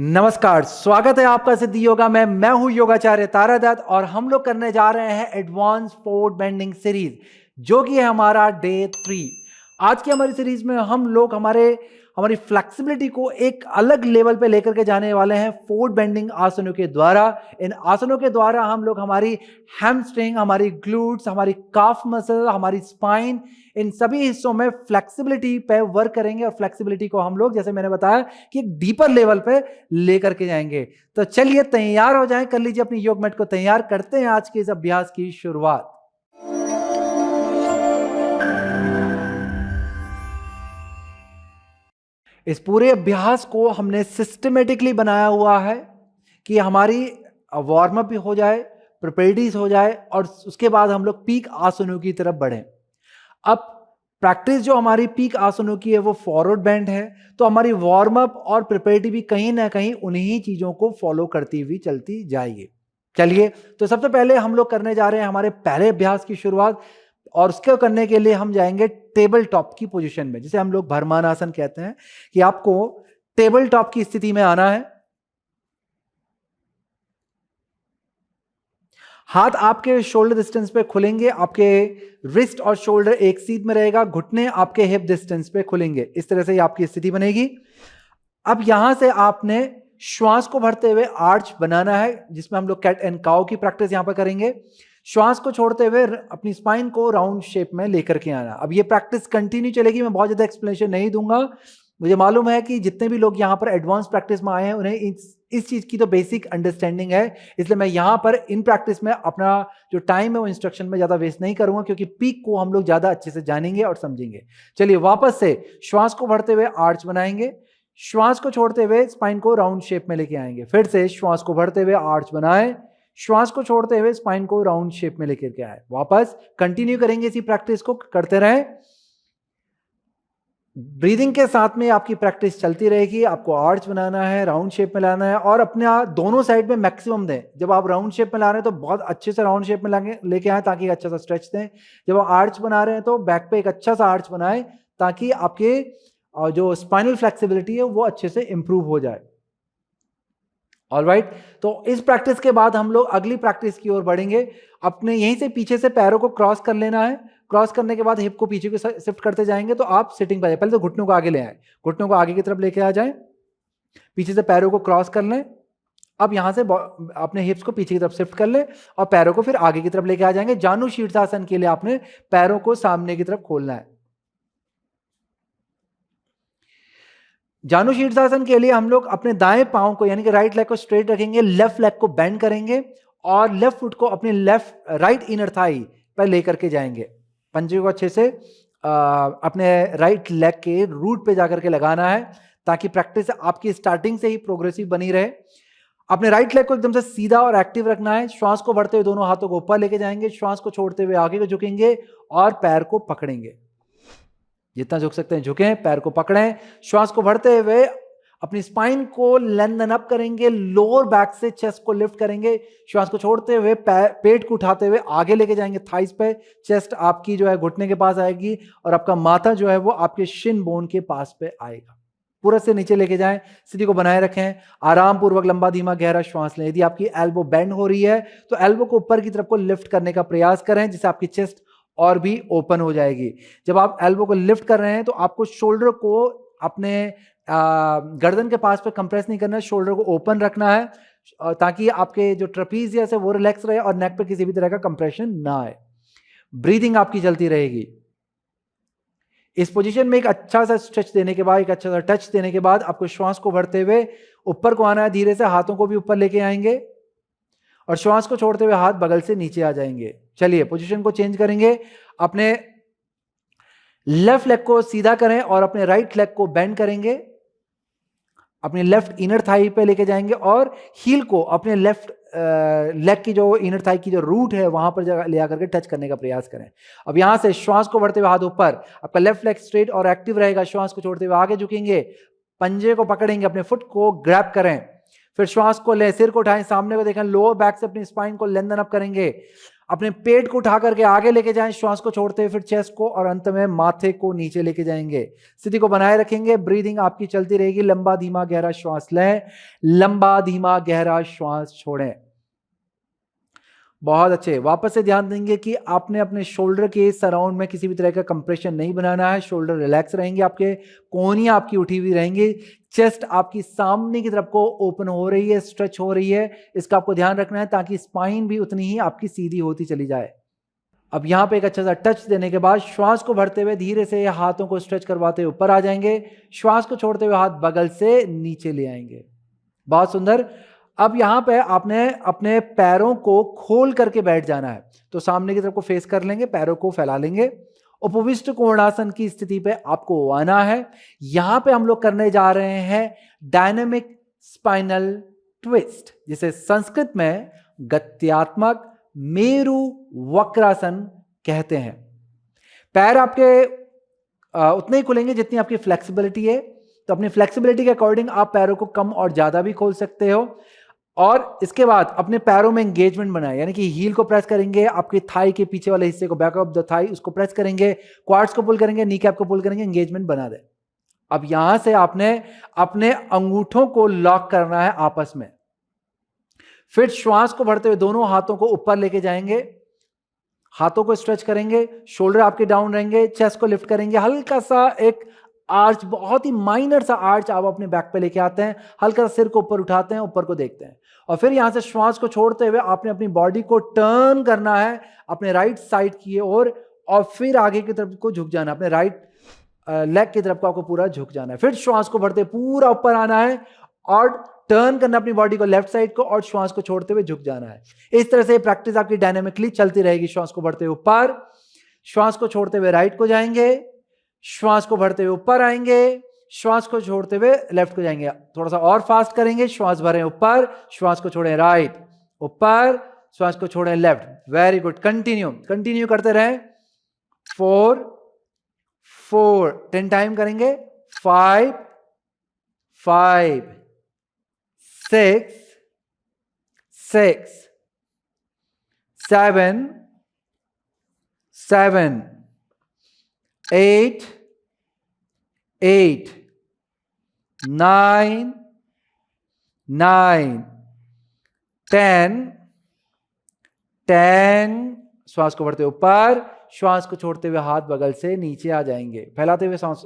नमस्कार, स्वागत है आपका सिद्धि योगा में। मैं हूं योगाचार्य तारादत्त और हम लोग करने जा रहे हैं एडवांस फोर्ड बेंडिंग सीरीज, जो कि है हमारा डे 3। आज की हमारी सीरीज में हम लोग हमारी फ्लेक्सिबिलिटी को एक अलग लेवल पे लेकर के जाने वाले हैं फोर्ड बेंडिंग आसनों के द्वारा। इन आसनों के द्वारा हम लोग हमारी हैमस्ट्रिंग, हमारी ग्लूट्स, हमारी काफ मसल, हमारी स्पाइन, इन सभी हिस्सों में फ्लेक्सिबिलिटी पे वर्क करेंगे और फ्लेक्सिबिलिटी को हम लोग, जैसे मैंने बताया, कि एक डीपर लेवल पे लेकर के जाएंगे। तो चलिए तैयार हो जाएं, कर लीजिए अपनी योग मैट को तैयार, करते हैं आज के इस अभ्यास की शुरुआत। इस पूरे अभ्यास को हमने सिस्टमेटिकली बनाया हुआ है कि हमारी वार्म अप भी हो जाए, प्रिपेयर्डीज हो जाए और उसके बाद हम लोग पीक आसनों की तरफ बढ़ें। अब प्रैक्टिस जो हमारी पीक आसनों की है वो फॉरवर्ड बेंड है, तो हमारी वार्म अप और प्रिपेयर्डी भी कहीं ना कहीं उन्हीं चीजों को फॉलो करती हुई चलती जाएगी। चलिए, तो सबसे पहले हम लोग करने जा रहे हैं हमारे पहले अभ्यास की शुरुआत, और उसके करने के लिए हम जाएंगे टेबल टॉप की पोजीशन में, जिसे हम लोग भरमानासन कहते हैं। कि आपको टेबल टॉप की स्थिति में आना है। हाथ आपके शोल्डर डिस्टेंस पे खुलेंगे, आपके रिस्ट और शोल्डर एक सीध में रहेगा, घुटने आपके हिप डिस्टेंस पे खुलेंगे। इस तरह से आपकी स्थिति बनेगी। अब यहां से आपने श्वास को भरते हुए आर्च बनाना है, जिसमें हम लोग कैट एंड काउ की प्रैक्टिस यहां पर करेंगे। श्वास को छोड़ते हुए अपनी स्पाइन को राउंड शेप में लेकर के आना। अब ये प्रैक्टिस कंटिन्यू चलेगी, मैं बहुत ज्यादा एक्सप्लेनेशन नहीं दूंगा। मुझे मालूम है कि जितने भी लोग यहाँ पर एडवांस प्रैक्टिस में आए हैं उन्हें इस चीज की तो बेसिक अंडरस्टैंडिंग है, इसलिए मैं यहाँ पर इन प्रैक्टिस में अपना जो टाइम है वो इंस्ट्रक्शन में ज्यादा वेस्ट नहीं करूंगा, क्योंकि पीक को हम लोग ज्यादा अच्छे से जानेंगे और समझेंगे। चलिए वापस से श्वास को भरते हुए आर्च बनाएंगे, श्वास को छोड़ते हुए स्पाइन को राउंड शेप में लेके आएंगे। फिर से श्वास को भरते हुए आर्च बनाए, श्वास को छोड़ते हुए स्पाइन को राउंड शेप में लेकर के आए। वापस कंटिन्यू करेंगे, इसी प्रैक्टिस को करते रहें। ब्रीदिंग के साथ में आपकी प्रैक्टिस चलती रहेगी। आपको आर्च बनाना है, राउंड शेप में लाना है और अपने दोनों साइड में मैक्सिमम दें। जब आप राउंड शेप में ला रहे हैं तो बहुत अच्छे से राउंड शेप में लेके आए, ताकि अच्छा सा स्ट्रेच दें। जब आप आर्च बना रहे हैं तो बैक पे एक अच्छा सा आर्च बनाएं, ताकि आपके जो स्पाइनल फ्लेक्सिबिलिटी है वो अच्छे से इंप्रूव हो जाए। ऑलराइट, तो इस प्रैक्टिस के बाद हम लोग अगली प्रैक्टिस की ओर बढ़ेंगे। अपने यहीं से पीछे से पैरों को क्रॉस कर लेना है। क्रॉस करने के बाद हिप को पीछे को शिफ्ट करते जाएंगे, तो आप सिटिंग पर पहले तो घुटनों को आगे ले आए, घुटनों को आगे की तरफ लेके आ जाएं, पीछे से पैरों को क्रॉस कर लें। अब यहां से अपने हिप्स को पीछे की तरफ शिफ्ट कर लें और पैरों को फिर आगे की तरफ लेके आ जाएंगे। जानु शीर्षासन के लिए आपने पैरों को सामने की तरफ खोलना है। जानु शीर्षासन के लिए हम लोग अपने दाएं पांव को, यानी कि राइट लेग को स्ट्रेट रखेंगे, लेफ्ट लेग को बेंड करेंगे और लेफ्ट फुट को अपने राइट इनर थाई पर लेकर के जाएंगे। पंजे को अच्छे से अपने राइट लेग के रूट पे जाकर के लगाना है, ताकि प्रैक्टिस आपकी स्टार्टिंग से ही प्रोग्रेसिव बनी रहे। अपने राइट लेग को एकदम से सीधा और एक्टिव रखना है। श्वास को भरते हुए दोनों हाथों को ऊपर लेके जाएंगे, श्वास को छोड़ते हुए आगे को झुकेंगे और पैर को पकड़ेंगे। जितना झुक सकते हैं झुकें, पैर को पकड़ें। श्वास को भरते हुए अपनी स्पाइन को लेंथन अप करेंगे, लोअर बैक से चेस्ट को लिफ्ट करेंगे। श्वास को छोड़ते हुए पेट को उठाते हुए आगे लेके जाएंगे थाइस पे। चेस्ट आपकी जो है घुटने के पास आएगी और आपका माथा जो है वो आपके शिन बोन के पास पे आएगा। पूरा से नीचे लेके जाएं, स्थिति को बनाए रखें। आराम पूर्वक लंबा धीमा गहरा श्वास लें। यदि आपकी एल्बो बेंड हो रही है तो एल्बो को ऊपर की तरफ को लिफ्ट करने का प्रयास करें, जिससे आपकी चेस्ट और भी ओपन हो जाएगी। जब आप एल्बो को लिफ्ट कर रहे हैं तो आपको शोल्डर को अपने गर्दन के पास पे कंप्रेस नहीं करना है, शोल्डर को ओपन रखना है, ताकि आपके जो ट्रेपीजियस है वो रिलैक्स रहे और नेक पे किसी भी तरह का कंप्रेशन ना आए। ब्रीदिंग आपकी चलती रहेगी। इस पोजीशन में एक अच्छा सा स्ट्रेच देने के बाद, एक अच्छा सा टच देने के बाद आपको श्वास को भरते हुए ऊपर को आना है। धीरे से हाथों को भी ऊपर लेके आएंगे और श्वास को छोड़ते हुए हाथ बगल से नीचे आ जाएंगे। चलिए पोजीशन को चेंज करेंगे। अपने लेफ्ट लेग को सीधा करें और अपने राइट लेग को बेंड करेंगे। अपने लेफ्ट इनर थाई पे लेके जाएंगे और हील को अपने लेफ्ट लेग की जो इनर थाई की जो रूट है वहां पर ले आकर के टच करने का प्रयास करें। अब यहां से श्वास को बढ़ते हुए हाथ ऊपर, आपका लेफ्ट लेग स्ट्रेट और एक्टिव रहेगा। श्वास को छोड़ते हुए आगे झुकेंगे, पंजे को पकड़ेंगे, अपने फुट को ग्रैब करें, फिर श्वास को ले, सिर को उठाएं, सामने को देखें, लोअर बैक से अपनी स्पाइन को लेंथन अप करेंगे। अपने पेट को उठा करके आगे लेके जाएं, श्वास को छोड़ते हुए फिर चेस्ट को और अंत में माथे को नीचे लेके जाएंगे। स्थिति को बनाए रखेंगे, ब्रीदिंग आपकी चलती रहेगी। लंबा धीमा गहरा श्वास लें, लंबा धीमा गहरा श्वास छोड़ें। बहुत अच्छे। वापस से ध्यान देंगे कि आपने अपने शोल्डर के सराउंड में किसी भी तरह का कंप्रेशन नहीं बनाना है। शोल्डर रिलैक्स रहेंगे, आपके कोहनियां आपकी उठी हुई रहेंगी, चेस्ट आपकी सामने की तरफ को ओपन हो रही है, स्ट्रेच हो रही है। इसका आपको ध्यान रखना है ताकि स्पाइन भी उतनी ही आपकी सीधी होती चली जाए। अब यहां पे एक अच्छा सा टच देने के बाद श्वास को भरते हुए धीरे से हाथों को स्ट्रेच करवाते हुए ऊपर आ जाएंगे। श्वास को छोड़ते हुए हाथ बगल से नीचे ले आएंगे। बहुत सुंदर। अब यहां पे आपने अपने पैरों को खोल करके बैठ जाना है, तो सामने की तरफ को फेस कर लेंगे, पैरों को फैला लेंगे। उपविष्ट कोणासन की स्थिति पे आपको आना है। यहां पे हम लोग करने जा रहे हैं डायनेमिक स्पाइनल ट्विस्ट, जिसे संस्कृत में गत्यात्मक मेरु वक्रासन कहते हैं। पैर आपके उतने ही खुलेंगे जितनी आपकी फ्लेक्सिबिलिटी है, तो अपनी फ्लेक्सिबिलिटी के अकॉर्डिंग आप पैरों को कम और ज्यादा भी खोल सकते हो। और इसके बाद अपने पैरों में एंगेजमेंट बनाए, यानी कि हील को प्रेस करेंगे, आपके थाई के पीछे वाले हिस्से को, बैक ऑफ द थाई, उसको प्रेस करेंगे, क्वाड्स को पुल करेंगे, नी कैप को पुल करेंगे, एंगेजमेंट बना दे। अब यहां से आपने अपने अंगूठों को लॉक करना है आपस में। फिर श्वास को भरते हुए दोनों हाथों को ऊपर लेके जाएंगे, हाथों को स्ट्रेच करेंगे, शोल्डर आपके डाउन रहेंगे, चेस्ट को लिफ्ट करेंगे, हल्का सा एक आर्च, बहुत ही माइनर सा आर्च आप अपने बैक पे लेके आते हैं, हल्का सा सिर को ऊपर उठाते हैं, ऊपर को देखते हैं, और फिर यहां से श्वास को छोड़ते हुए आपने अपनी बॉडी को टर्न करना है अपने राइट साइड की ओर, और फिर आगे की तरफ को झुक जाना, अपने राइट लेग की तरफ को आपको पूरा झुक जाना है। फिर श्वास को भरते पूरा ऊपर आना है और टर्न करना अपनी बॉडी को लेफ्ट साइड को, और श्वास को छोड़ते हुए झुक जाना है। इस तरह से प्रैक्टिस आपकी डायनेमिकली चलती रहेगी। श्वास को भरते हुए ऊपर, श्वास को छोड़ते हुए राइट को जाएंगे, श्वास को भरते हुए ऊपर आएंगे, श्वास को छोड़ते हुए लेफ्ट को जाएंगे। थोड़ा सा और फास्ट करेंगे, श्वास भरें ऊपर, श्वास को छोड़ें राइट, ऊपर, श्वास को छोड़ें लेफ्ट। Very good. कंटिन्यू करते रहें। 4 4 10 टाइम करेंगे। 5 5 6 6 7 7 8 8 9 9 10 10। श्वास को भरते ऊपर, श्वास को छोड़ते हुए हाथ बगल से नीचे आ जाएंगे, फैलाते हुए सांस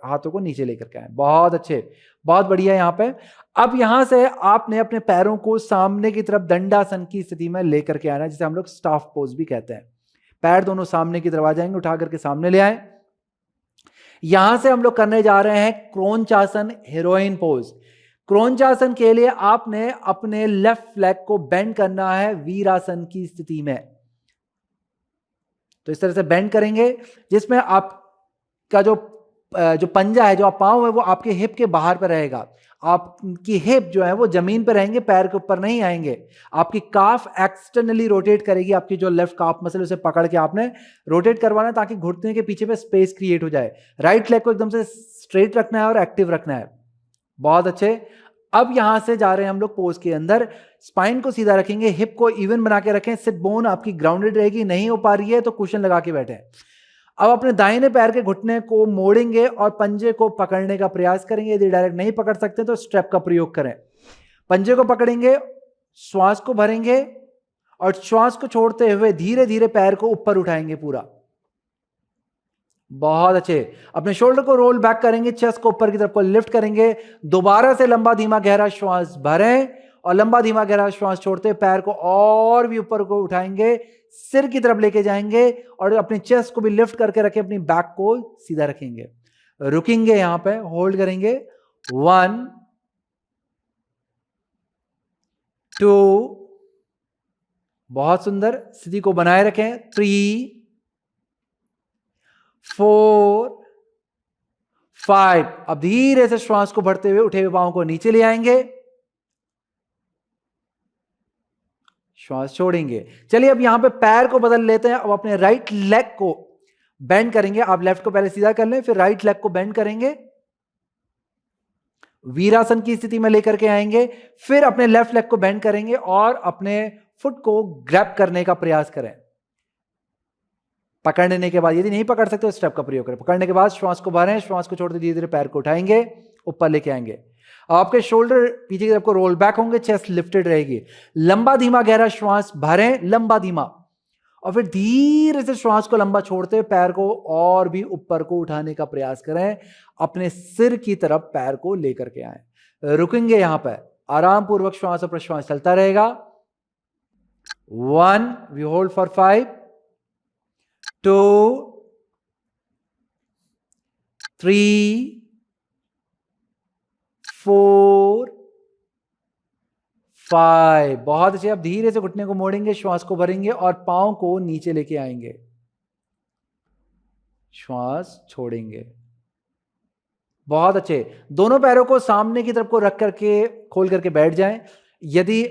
हाथों को नीचे लेकर के आए। बहुत अच्छे, बहुत बढ़िया। यहां पे अब यहां से आपने अपने पैरों को सामने की तरफ दंडासन की स्थिति में लेकर के आना है, जिसे हम लोग स्टाफ पोज भी कहते हैं। पैर दोनों सामने की तरफ आ जाएंगे, उठा करके सामने ले आए। यहां से हम लोग करने जा रहे हैं क्रोंचासन, हीरोइन पोज। क्रोंचासन के लिए आपने अपने लेफ्ट लेग को बेंड करना है वीरासन की स्थिति में। तो इस तरह से बेंड करेंगे, जिसमें आपका जो पंजा है, जो आप पांव है, वो आपके हिप के बाहर पर रहेगा। आपकी हिप जो है वो जमीन पर रहेंगे, पैर के ऊपर नहीं आएंगे। आपकी काफ एक्सटर्नली रोटेट करेगी, आपकी जो लेफ्ट काफ मसल उसे पकड़ के आपने रोटेट करवाना है ताकि घुटने के पीछे पे स्पेस क्रिएट हो जाए। राइट लेग को एकदम से स्ट्रेट रखना है और एक्टिव रखना है। बहुत अच्छे। अब यहां से जा रहे हैं हम लोग पोज के अंदर। स्पाइन को सीधा रखेंगे, हिप को इवन बना के रखें, सिट बोन आपकी ग्राउंडेड रहेगी। नहीं हो पा रही है तो कुशन लगा के बैठे। अब अपने दाहिने पैर के घुटने को मोड़ेंगे और पंजे को पकड़ने का प्रयास करेंगे। यदि डायरेक्ट नहीं पकड़ सकते तो स्ट्रेप का प्रयोग करें। पंजे को पकड़ेंगे, श्वास को भरेंगे और श्वास को छोड़ते हुए धीरे धीरे पैर को ऊपर उठाएंगे पूरा। बहुत अच्छे। अपने शोल्डर को रोल बैक करेंगे, चेस्ट को ऊपर की तरफ को लिफ्ट करेंगे। दोबारा से लंबा धीमा गहरा श्वास भरें और लंबा धीमा गहरा श्वास छोड़ते पैर को और भी ऊपर को उठाएंगे, सिर की तरफ लेके जाएंगे और अपने चेस्ट को भी लिफ्ट करके रखें, अपनी बैक को सीधा रखेंगे। रुकेंगे, यहां पे होल्ड करेंगे। 1 2, बहुत सुंदर। स्थिति को बनाए रखें। 3 4 5। अब धीरे से श्वास को भरते हुए उठे हुए पांव को नीचे ले आएंगे, श्वास छोड़ेंगे। चलिए अब यहां पे पैर को बदल लेते हैं। अब अपने राइट लेग को बेंड करेंगे। आप लेफ्ट को पहले सीधा कर लें, फिर राइट लेग को बेंड करेंगे, वीरासन की स्थिति में लेकर के आएंगे। फिर अपने लेफ्ट लेग को बेंड करेंगे और अपने फुट को ग्रैब करने का प्रयास करें। पकड़ने के बाद यदि नहीं पकड़ सकते तो स्टेप का प्रयोग करें। पकड़ने के बाद श्वास को भरें, श्वास को छोड़ते धीरे धीरे पैर को उठाएंगे, ऊपर लेके आएंगे। आपके शोल्डर पीछे की तरफ को रोल बैक होंगे, चेस्ट लिफ्टेड रहेगी। लंबा धीमा गहरा श्वास भरें, लंबा धीमा, और फिर धीरे से श्वास को लंबा छोड़ते हुए पैर को और भी ऊपर को उठाने का प्रयास करें। अपने सिर की तरफ पैर को लेकर के आए। रुकेंगे यहां पर, आराम पूर्वक श्वास और प्रश्वास चलता रहेगा। 1, वी होल्ड फॉर 5, 2, 3, 4, 5। बहुत अच्छे। अब धीरे से घुटने को मोड़ेंगे, श्वास को भरेंगे और पांव को नीचे लेके आएंगे, श्वास छोड़ेंगे। बहुत अच्छे। दोनों पैरों को सामने की तरफ को रख करके खोल करके बैठ जाएं। यदि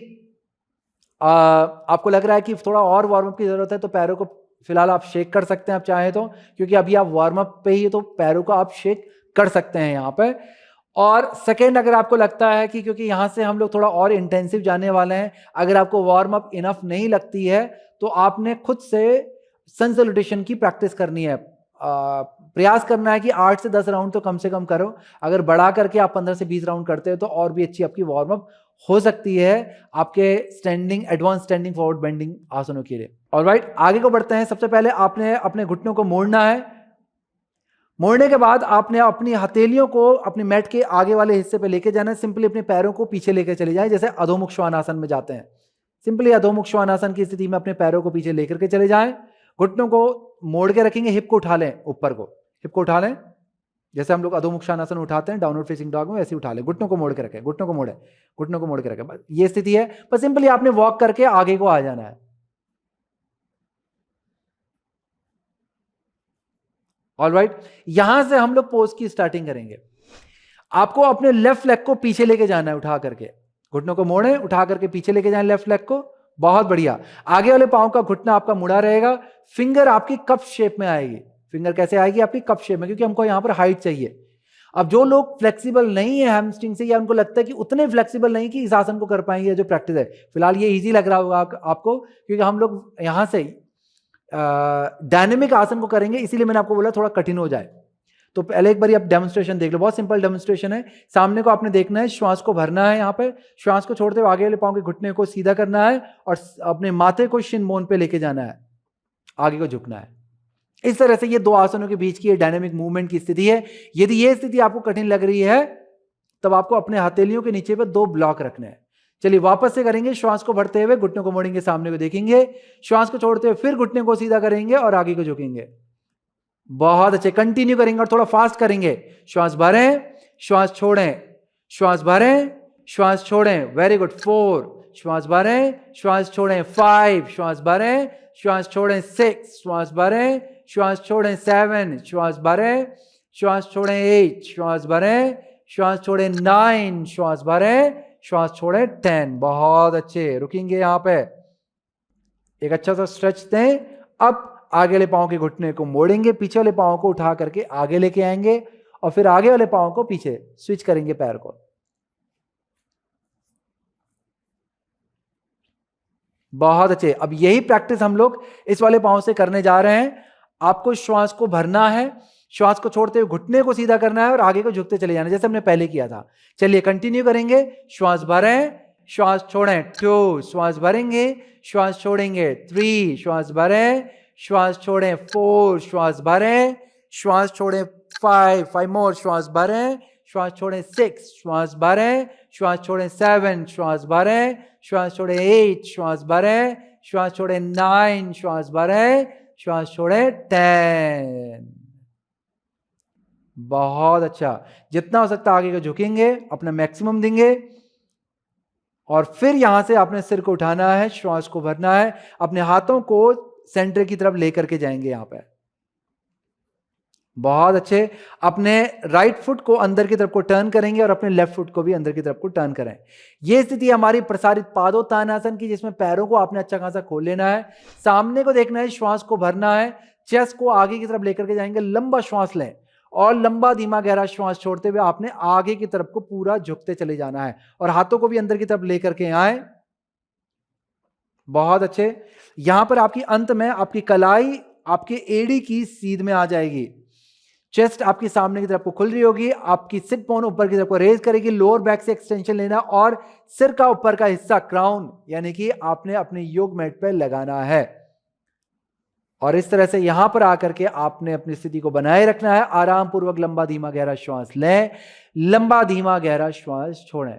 आपको लग रहा है कि थोड़ा और वार्म अप की जरूरत है तो पैरों को फिलहाल आप शेक कर सकते हैं, आप चाहें तो, क्योंकि अभी आप वार्म अप पे ही, तो पैरों को आप शेक कर सकते हैं यहां पे। और सेकेंड, अगर आपको लगता है कि क्योंकि यहां से हम लोग थोड़ा और इंटेंसिव जाने वाले हैं, अगर आपको वार्म अप इनफ नहीं लगती है तो आपने खुद से सन सैल्यूटेशन की प्रैक्टिस करनी है। प्रयास करना है कि 8 से 10 राउंड तो कम से कम करो। अगर बढ़ा करके आप 15 से 20 राउंड करते हो तो और भी अच्छी आपकी वार्म अप हो सकती है आपके standing, advance standing forward bending आसनों के लिए। ऑलराइट, आगे को बढ़ते हैं। सबसे पहले आपने अपने घुटनों को मोड़ना है। मोड़ने के बाद आपने अपनी हथेलियों को अपनी मैट के आगे वाले हिस्से पे लेके जाना है। सिंपली अपने पैरों को पीछे लेके चले जाएं, जैसे अधोमुख श्वानासन में जाते हैं। सिंपली अधोमुख श्वानासन की स्थिति में अपने पैरों को पीछे लेकर के चले जाएं। घुटनों को मोड़ के रखेंगे, हिप को उठा लें, ऊपर को हिप को उठा लें, जैसे हम लोग अधोमुख श्वानासन उठाते हैं डाउनवर्ड फेसिंग डॉग में, वैसे उठा लें। घुटनों को मोड़ के रखें, घुटनों को मोड़े, घुटनों को मोड़ के रखें। बस ये स्थिति है। बस सिंपली आपने वॉक करके आगे को आ जाना है। ऑलराइट, यहां से हम लोग पोज की स्टार्टिंग करेंगे। आपको अपने लेफ्ट लेग को पीछे लेके जाना है, उठा करके घुटनों को मोड़े, उठा करके पीछे लेके जाए लेफ्ट लेग को। बहुत बढ़िया। आगे वाले पांव का घुटना आपका मुड़ा रहेगा। फिंगर आपकी कप शेप में आएगी। फिंगर कैसे आएगी? आपकी कप शेप में, क्योंकि हमको यहां पर हाइट चाहिए। अब जो लोग फ्लेक्सिबल नहीं है हैमस्ट्रिंग से, या उनको लगता है कि उतने फ्लेक्सिबल नहीं कि इस आसन को कर पाएंगे, जो प्रैक्टिस है, फिलहाल ये इजी लग रहा होगा आपको, क्योंकि हम लोग यहां से डायनेमिक आसन को करेंगे, इसीलिए मैंने आपको बोला थोड़ा कठिन हो जाए। तो पहले एक बार आप डेमोन्स्ट्रेशन देख लो। बहुत सिंपल डेमोन्स्ट्रेशन है। सामने को आपने देखना है, श्वास को भरना है। यहाँ पे श्वास को छोड़ते हुए आगे वाले पांव के घुटने को सीधा करना है और अपने माथे को शिन बोन पे लेके जाना है, आगे को झुकना है। इस तरह से ये दो आसनों के बीच की डायनेमिक मूवमेंट की स्थिति है। यदि ये स्थिति आपको कठिन लग रही है तब आपको अपने हथेलियों के नीचे पे 2 ब्लॉक रखने हैं। चलिए वापस से करेंगे। श्वास को भरते हुए घुटनों को मोड़ेंगे, सामने को देखेंगे, श्वास को छोड़ते हुए फिर घुटने को सीधा करेंगे और आगे को झुकेंगे। बहुत अच्छे। कंटिन्यू करेंगे और थोड़ा फास्ट करेंगे। श्वास भरें, श्वास छोड़ें, श्वास भरें, श्वास छोड़ें। Very good. 4, श्वास भरें, श्वास छोड़ें। 5, श्वास भरें, श्वास छोड़ें। 6, श्वास भरें, श्वास छोड़ें। 7, श्वास भरें, श्वास छोड़ें। 8, श्वास भरें, श्वास छोड़ें। 9, श्वास भरें, श्वास छोड़ें। 10। बहुत अच्छे। रुकेंगे यहां पे, एक अच्छा सा स्ट्रेच दें। अब आगे वाले पांव के घुटने को मोड़ेंगे, पीछे वाले पांव को उठा करके आगे लेके आएंगे और फिर आगे वाले पांव को पीछे स्विच करेंगे पैर को। बहुत अच्छे। अब यही प्रैक्टिस हम लोग इस वाले पांव से करने जा रहे हैं। आपको श्वास को भरना है, श्वास को छोड़ते हुए घुटने को सीधा करना है और आगे को झुकते चले जाना है, जैसे हमने पहले किया था। चलिए कंटिन्यू करेंगे। श्वास भरें, श्वास छोड़ें। 2, श्वास भरेंगे, श्वास छोड़ेंगे। 3, श्वास भरें, श्वास छोड़ें। 4, श्वास भरें, श्वास छोड़ें। 5 मोर, श्वास भरें, श्वास छोड़ें। 6, श्वास भरें, श्वास छोड़ें। 7, श्वास भरें, श्वास छोड़ें। 8, श्वास भरें, श्वास छोड़ें। 9, श्वास भरें, श्वास छोड़ें। 10। बहुत अच्छा। जितना हो सकता आगे को झुकेंगे, अपना मैक्सिमम देंगे और फिर यहां से आपने सिर को उठाना है, श्वास को भरना है, अपने हाथों को सेंटर की तरफ लेकर के जाएंगे यहां पे। बहुत अच्छे। अपने राइट फुट को अंदर की तरफ को टर्न करेंगे और अपने लेफ्ट फुट को भी अंदर की तरफ को टर्न करें। यह स्थिति हमारी प्रसारित पादोत्तानासन की, जिसमें पैरों को आपने अच्छा खासा खोल लेना है, सामने को देखना है, श्वास को भरना है, चेस्ट को आगे की तरफ लेकर के जाएंगे। लंबा श्वास लें और लंबा धीमा गहरा श्वास छोड़ते हुए आपने आगे की तरफ को पूरा झुकते चले जाना है और हाथों को भी अंदर की तरफ लेकर के आए। बहुत अच्छे। यहां पर आपकी अंत में आपकी कलाई आपके एड़ी की सीध में आ जाएगी, चेस्ट आपकी सामने की तरफ को खुल रही होगी, आपकी सिट बोन ऊपर की तरफ को रेज करेगी, लोअर बैक से एक्सटेंशन लेना और सिर का ऊपर का हिस्सा क्राउन यानी कि आपने अपने योग मैट पर लगाना है। और इस तरह से यहां पर आकर के आपने अपनी स्थिति को बनाए रखना है। आराम पूर्वक लंबा धीमा गहरा श्वास लें, लंबा धीमा गहरा श्वास छोड़ें।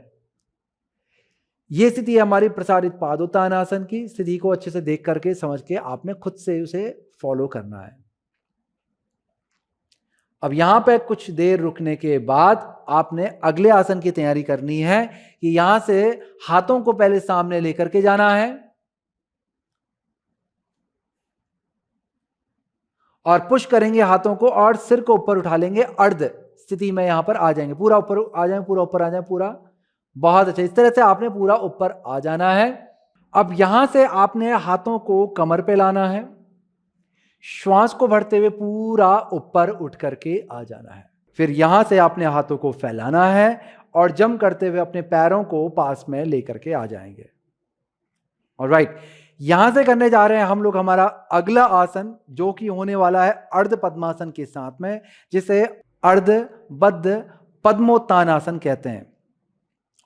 यह स्थिति है हमारी प्रसारित पादोत्तान आसन की। स्थिति को अच्छे से देख करके समझ के आपने खुद से उसे फॉलो करना है। अब यहां पे कुछ देर रुकने के बाद आपने अगले आसन की तैयारी करनी है कि यहां से हाथों को पहले सामने लेकर के जाना है और पुश करेंगे हाथों को और सिर को ऊपर उठा लेंगे, अर्ध स्थिति में यहां पर आ जाएंगे, पूरा ऊपर आ जाए, पूरा ऊपर आ जाए, पूरा। बहुत अच्छा, इस तरह से आपने पूरा ऊपर आ जाना है। अब यहां से आपने हाथों को कमर पे लाना है, श्वास को भरते हुए पूरा ऊपर उठ करके आ जाना है। फिर यहां से आपने हाथों को फैलाना है और जंप करते हुए अपने पैरों को पास में लेकर के आ जाएंगे। ऑलराइट, यहां से करने जा रहे हैं हम लोग हमारा अगला आसन, जो कि होने वाला है अर्ध पद्मासन के साथ में, जिसे अर्ध बद्ध पद्मोत्तान आसन कहते हैं।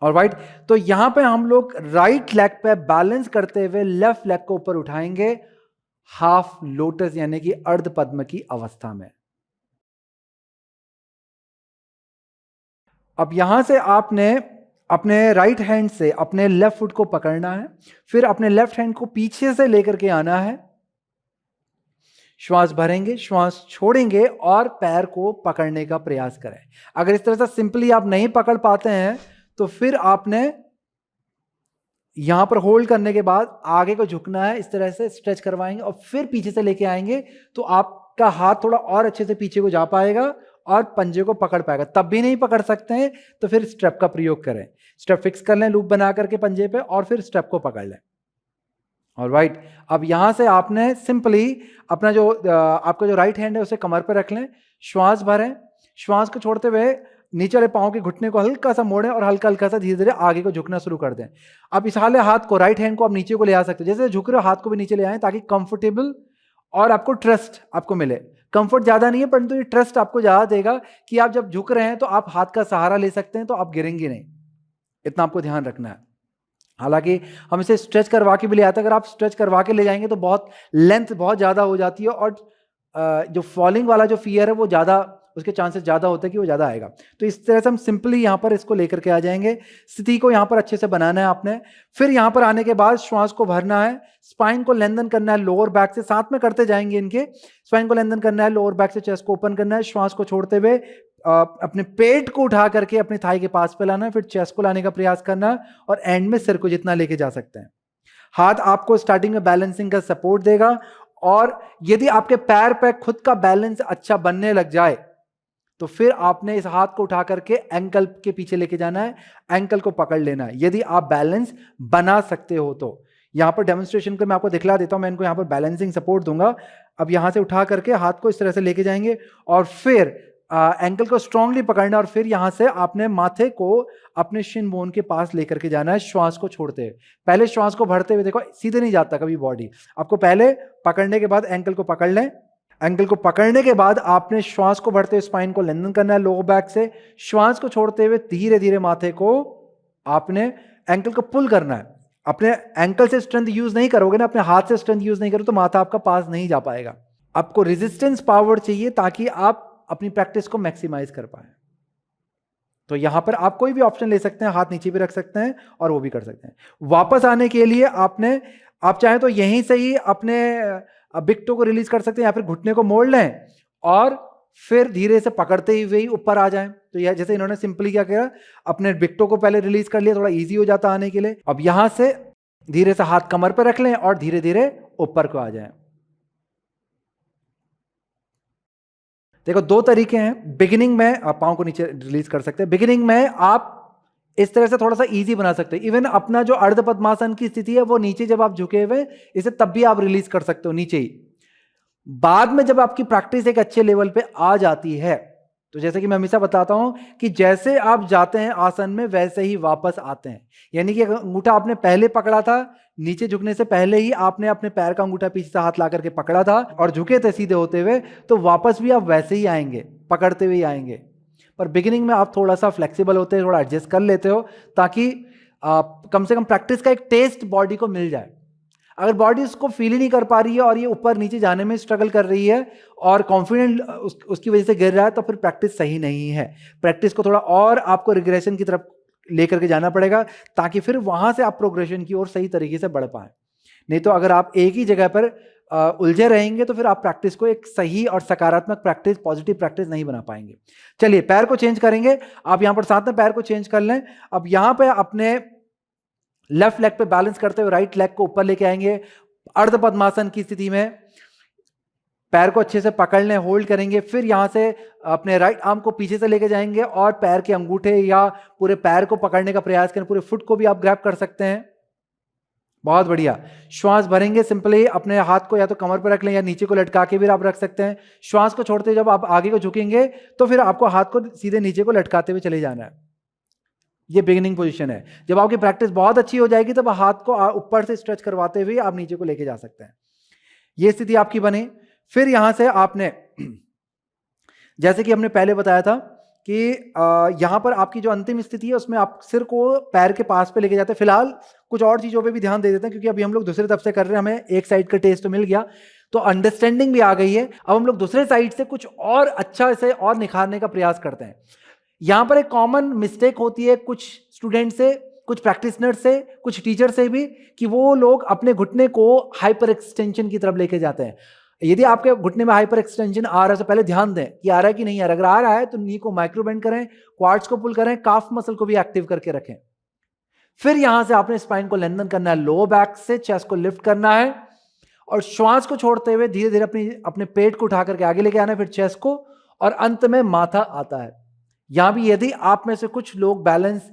ऑलराइट, तो यहां पे हम लोग राइट लेग पे बैलेंस करते हुए लेफ्ट लेग को ऊपर उठाएंगे, हाफ लोटस यानी कि अर्ध पद्म की अवस्था में। अब यहां से आपने अपने राइट हैंड से अपने लेफ्ट फुट को पकड़ना है, फिर अपने लेफ्ट हैंड को पीछे से लेकर के आना है, श्वास भरेंगे, श्वास छोड़ेंगे और पैर को पकड़ने का प्रयास करें। अगर इस तरह से सिंपली आप नहीं पकड़ पाते हैं तो फिर आपने यहां पर होल्ड करने के बाद आगे को झुकना है, इस तरह से स्ट्रेच करवाएंगे और फिर पीछे से लेके आएंगे तो आपका हाथ थोड़ा और अच्छे से पीछे को जा पाएगा और पंजे को पकड़ पाएगा। तब भी नहीं पकड़ सकते हैं तो फिर स्ट्रेप का प्रयोग करें, स्ट्रेप फिक्स कर लें लूप बना करके पंजे पे और फिर स्ट्रेप को पकड़ लें। ऑलराइट, अब यहां से आपने सिंपली अपना जो आपका जो राइट हैंड है उसे कमर पर रख लें, श्वास भरें, श्वास को छोड़ते हुए नीचे वाले पांव के घुटने को हल्का सा मोड़ें और हल्का हल्का सा धीरे धीरे आगे को झुकना शुरू कर दें। अब इस हाल हाथ को, राइट हैंड को आप नीचे को ले आ सकते हो, जैसे झुक रहे हो हाथ को भी नीचे ले आए ताकि कंफर्टेबल और आपको ट्रस्ट आपको मिले। कंफर्ट ज्यादा नहीं है परंतु ये ट्रस्ट आपको ज्यादा देगा कि आप जब झुक रहे हैं तो आप हाथ का सहारा ले सकते हैं, तो आप गिरेंगे नहीं, इतना आपको ध्यान रखना है। हालांकि हम इसे स्ट्रेच करवा के भी ले आते हैं, अगर आप स्ट्रेच करवा के ले जाएंगे तो बहुत लेंथ बहुत ज्यादा हो जाती है और जो फॉलिंग वाला जो फियर है वो ज्यादा, उसके चांसेस ज्यादा होते हैं कि वो ज्यादा आएगा। तो इस तरह से हम सिंपली यहां पर इसको लेकर के आ जाएंगे। स्थिति को यहां पर अच्छे से बनाना है आपने। फिर यहां पर आने के बाद श्वास को भरना है, स्पाइन को लेंथन करना है लोअर बैक से, साथ में करते जाएंगे इनके। स्पाइन को लेंथन करना है, लोअर बैक से चेस्ट को ओपन करना है, श्वास को छोड़ते हुए अपने पेट को उठा करके अपने थाई के पास पे लाना है, फिर चेस्ट को लाने का प्रयास करना है और एंड में सिर को जितना लेके जा सकते हैं। हाथ आपको स्टार्टिंग में बैलेंसिंग का सपोर्ट देगा और यदि आपके पैर पे खुद का बैलेंस अच्छा बनने लग जाए तो फिर आपने इस हाथ को उठा करके एंकल के पीछे लेके जाना है, एंकल को पकड़ लेना है। यदि आप बैलेंस बना सकते हो तो यहां पर डेमोन्स्ट्रेशन को मैं आपको दिखला देता हूं, मैं इनको यहां पर बैलेंसिंग सपोर्ट दूंगा। अब यहां से उठा करके हाथ को इस तरह से लेके जाएंगे और फिर एंकल को स्ट्रांगली पकड़ना और फिर यहां से आपने माथे को अपने शिन बोन के पास लेकर के जाना है, श्वास को छोड़ते हुए। पहले श्वास को भरते हुए, देखो सीधे नहीं जाता कभी बॉडी, आपको पहले पकड़ने के बाद एंकल को पकड़ लें। एंकल को पकड़ने के बाद आपने श्वास को भरते हुए स्पाइन को लेंथन करना है लोअर बैक से, श्वास को छोड़ते हुए धीरे धीरे माथे को आपने एंकल को पुल करना है। अपने एंकल से स्ट्रेंथ यूज नहीं करोगे ना, अपने हाथ से स्ट्रेंथ यूज नहीं करोगे तो माथा आपका पास नहीं जा पाएगा। आपको रेजिस्टेंस पावर चाहिए ताकि आप अपनी प्रैक्टिस को मैक्सिमाइज कर पाए। तो यहां पर आप कोई भी ऑप्शन ले सकते हैं, हाथ नीचे भी रख सकते हैं और वो भी कर सकते हैं। वापस आने के लिए आपने, आप चाहें तो यहीं से ही अपने बिग टो को रिलीज कर सकते हैं या फिर घुटने को मोड़ लें और फिर धीरे से पकड़ते हुए ही ऊपर आ जाएं। तो यह जैसे इन्होंने सिंपली क्या किया, अपने बिग टो को पहले रिलीज कर लिया, थोड़ा इजी हो जाता आने के लिए। अब यहां से धीरे से हाथ कमर पर रख लें और धीरे धीरे ऊपर को आ जाएं। देखो दो तरीके हैं, बिगिनिंग में आप पांव को नीचे रिलीज कर सकते हैं, बिगिनिंग में आप इस तरह से थोड़ा सा इजी बना सकते हैं। इवन अपना जो अर्ध पद्मासन की स्थिति है वो नीचे जब आप झुके हुए, इसे तब भी आप रिलीज कर सकते हो नीचे ही। बाद में जब आपकी प्रैक्टिस एक अच्छे लेवल पे आ जाती है तो जैसे कि मैं हमेशा बताता हूं कि जैसे आप जाते हैं आसन में वैसे ही वापस आते हैं। यानी कि अगर अंगूठा आपने पहले पकड़ा था, नीचे झुकने से पहले ही आपने अपने पैर का अंगूठा पीछे से हाथ ला करके पकड़ा था और झुके थे सीधे होते हुए, तो वापस भी आप वैसे ही आएंगे, पकड़ते हुए ही आएंगे। पर बिगिनिंग में आप थोड़ा सा फ्लेक्सिबल होते हैं, थोड़ा एडजस्ट कर लेते हो, ताकि कम से कम प्रैक्टिस का एक टेस्ट बॉडी को मिल जाए। अगर बॉडी उसको फील ही नहीं कर पा रही है और ये ऊपर नीचे जाने में स्ट्रगल कर रही है और कॉन्फिडेंट उसकी वजह से गिर रहा है, तो फिर प्रैक्टिस सही नहीं है। प्रैक्टिस को थोड़ा और आपको रिग्रेशन की तरफ लेकर के जाना पड़ेगा, ताकि फिर वहां से आप प्रोग्रेशन की ओर सही तरीके से बढ़ पाए। नहीं तो अगर आप एक ही जगह पर उलझे रहेंगे तो फिर आप प्रैक्टिस को एक सही और सकारात्मक प्रैक्टिस, पॉजिटिव प्रैक्टिस नहीं बना पाएंगे। चलिए पैर को चेंज करेंगे। आप यहां पर साथ में पैर को चेंज कर लें। अब यहां पे अपने लेफ्ट लेग पे बैलेंस करते हुए राइट लेग को ऊपर लेके आएंगे अर्ध पद्मासन की स्थिति में। पैर को अच्छे से पकड़ लें, होल्ड करेंगे। फिर यहां से अपने राइट आर्म को पीछे से लेके जाएंगे और पैर के अंगूठे या पूरे पैर को पकड़ने का प्रयास करें। पूरे फुट को भी आप ग्रैब कर सकते हैं। बहुत बढ़िया। श्वास भरेंगे। सिंपली अपने हाथ को या तो कमर पर रख लें या नीचे को लटका के भी आप रख सकते हैं। श्वास को छोड़ते जब आप आगे को झुकेंगे तो फिर आपको हाथ को सीधे नीचे को लटकाते हुए चले जाना है। ये बिगिनिंग पोजीशन है। जब आपकी प्रैक्टिस बहुत अच्छी हो जाएगी तब हाथ को ऊपर से स्ट्रेच करवाते हुए आप नीचे को लेके जा सकते हैं। ये स्थिति आपकी बने। फिर यहां से आपने जैसे कि हमने पहले बताया था कि यहां पर आपकी जो अंतिम स्थिति है उसमें आप सिर को पैर के पास पे लेके जाते हैं। फिलहाल कुछ और चीजों पे भी ध्यान दे देते हैं, क्योंकि अभी हम लोग दूसरी तरफ से कर रहे हैं, हमें एक साइड का टेस्ट तो मिल गया, तो अंडरस्टैंडिंग भी आ गई है। अब हम लोग दूसरे साइड से कुछ और अच्छा से और निखारने का प्रयास करते हैं। यहां पर एक कॉमन मिस्टेक होती है कुछ स्टूडेंट से, कुछ प्रैक्टिशनर से, कुछ टीचर से भी, कि वो लोग अपने घुटने को हाइपर एक्सटेंशन की तरफ लेके जाते हैं। यदि आपके घुटने में हाइपर एक्सटेंशन आ रहा है तो पहले ध्यान दें कि आ रहा है कि नहीं आ रहा है। अगर आ रहा है तो नी को माइक्रो बेंड करें, क्वाड्स को पुल करें, काफ मसल को भी एक्टिव करके रखें। फिर यहां से आपने स्पाइन को लेंथन करना है, लो बैक से चेस्ट को लिफ्ट करना है और श्वास को छोड़ते हुए धीरे धीरे अपने पेट को उठा करके आगे लेके आना है, फिर चेस्ट को, और अंत में माथा आता है। यहां भी यदि आप में से कुछ लोग बैलेंस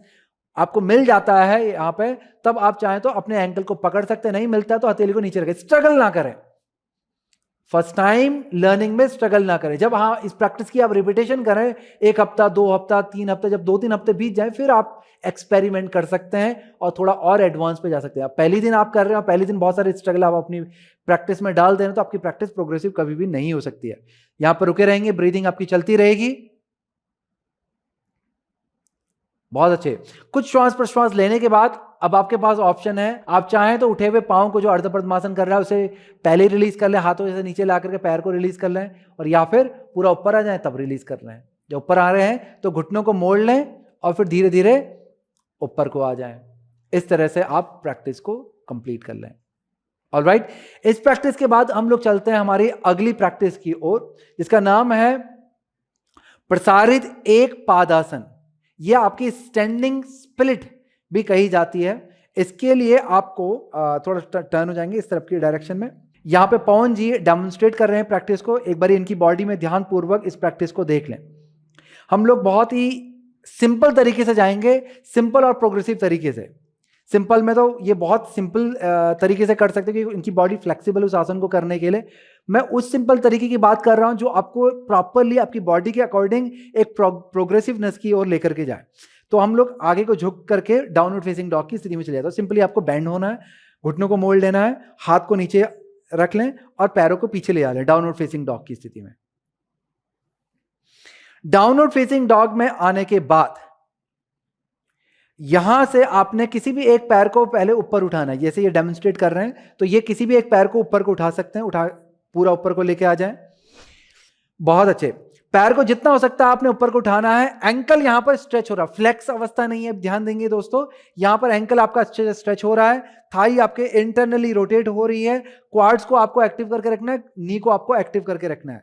आपको मिल जाता है यहां पे, तब आप चाहें तो अपने एंकल को पकड़ सकते हैं, नहीं मिलता है तो हथेली को नीचे रखें। स्ट्रगल ना करें, फर्स्ट टाइम लर्निंग में स्ट्रगल ना करें। जब हाँ इस प्रैक्टिस की आप रिपीटेशन करें, 1 हफ्ता, 2 हफ्ता, 3 हफ्ते, जब 2-3 हफ्ते बीत जाए फिर आप एक्सपेरिमेंट कर सकते हैं और थोड़ा और एडवांस पे जा सकते हैं। पहली दिन आप कर रहे हो, पहली दिन बहुत सारे स्ट्रगल आप अपनी प्रैक्टिस में डाल दे रहे हैं, तो आपकी प्रैक्टिस प्रोग्रेसिव कभी भी नहीं हो सकती है। यहां पर रुके रहेंगे, ब्रीदिंग आपकी चलती रहेगी। बहुत अच्छे। कुछ श्वास प्रश्वास लेने के बाद अब आपके पास ऑप्शन है, आप चाहें तो उठे हुए पांव को जो अर्ध पद्मासन कर रहा है उसे पहले रिलीज कर लें, हाथों से नीचे ला करके पैर को रिलीज कर लें, और या फिर पूरा ऊपर आ जाए तब रिलीज कर लें। जब ऊपर आ रहे हैं तो घुटनों को मोड़ लें और फिर धीरे धीरे ऊपर को आ जाएं। इस तरह से आप प्रैक्टिस को कंप्लीट कर लें। ऑलराइट, इस प्रैक्टिस के बाद हम लोग चलते हैं हमारी अगली प्रैक्टिस की ओर, जिसका नाम है प्रसारित एक पादासन। यह आपकी स्टैंडिंग स्प्लिट भी कही जाती है। इसके लिए आपको थोड़ा टर्न हो जाएंगे इस तरफ की डायरेक्शन में। यहां पे पवन जी डेमोन्स्ट्रेट कर रहे हैं प्रैक्टिस को। एक बार इनकी बॉडी में ध्यान पूर्वक इस प्रैक्टिस को देख लें। हम लोग बहुत ही सिंपल तरीके से जाएंगे, सिंपल और प्रोग्रेसिव तरीके से। सिंपल में तो ये बहुत सिंपल तरीके से कर सकते हैं कि इनकी बॉडी फ्लेक्सिबल उस आसन को करने के लिए। मैं उस सिंपल तरीके की बात कर रहा हूं जो आपको प्रॉपरली आपकी बॉडी के अकॉर्डिंग एक प्रोग्रेसिवनेस की ओर लेकर के जाए। तो हम लोग आगे को झुक करके डाउनवर्ड फेसिंग डॉग की स्थिति में चले जाते हैं। सिंपली आपको बैंड होना है, घुटनों को मोड़ लेना है, हाथ को नीचे रख लें और पैरों को पीछे ले आ लें डाउनवर्ड फेसिंग डॉग की स्थिति में। डाउनवर्ड फेसिंग डॉग में आने के बाद यहां से आपने किसी भी एक पैर को पहले ऊपर उठाना है। जैसे ये डेमोन्स्ट्रेट कर रहे हैं तो ये किसी भी एक पैर को ऊपर को उठा सकते हैं, उठा पूरा ऊपर को लेके आ जाएं। बहुत अच्छे। पैर को जितना हो सकता है आपने ऊपर को उठाना है। एंकल यहां पर स्ट्रेच हो रहा है, फ्लेक्स अवस्था नहीं है, ध्यान देंगे दोस्तों। यहां पर एंकल आपका अच्छे से स्ट्रेच हो रहा है, थाई आपके इंटरनली रोटेट हो रही है, क्वाड्स को आपको एक्टिव करके रखना है, नी को आपको एक्टिव करके रखना है।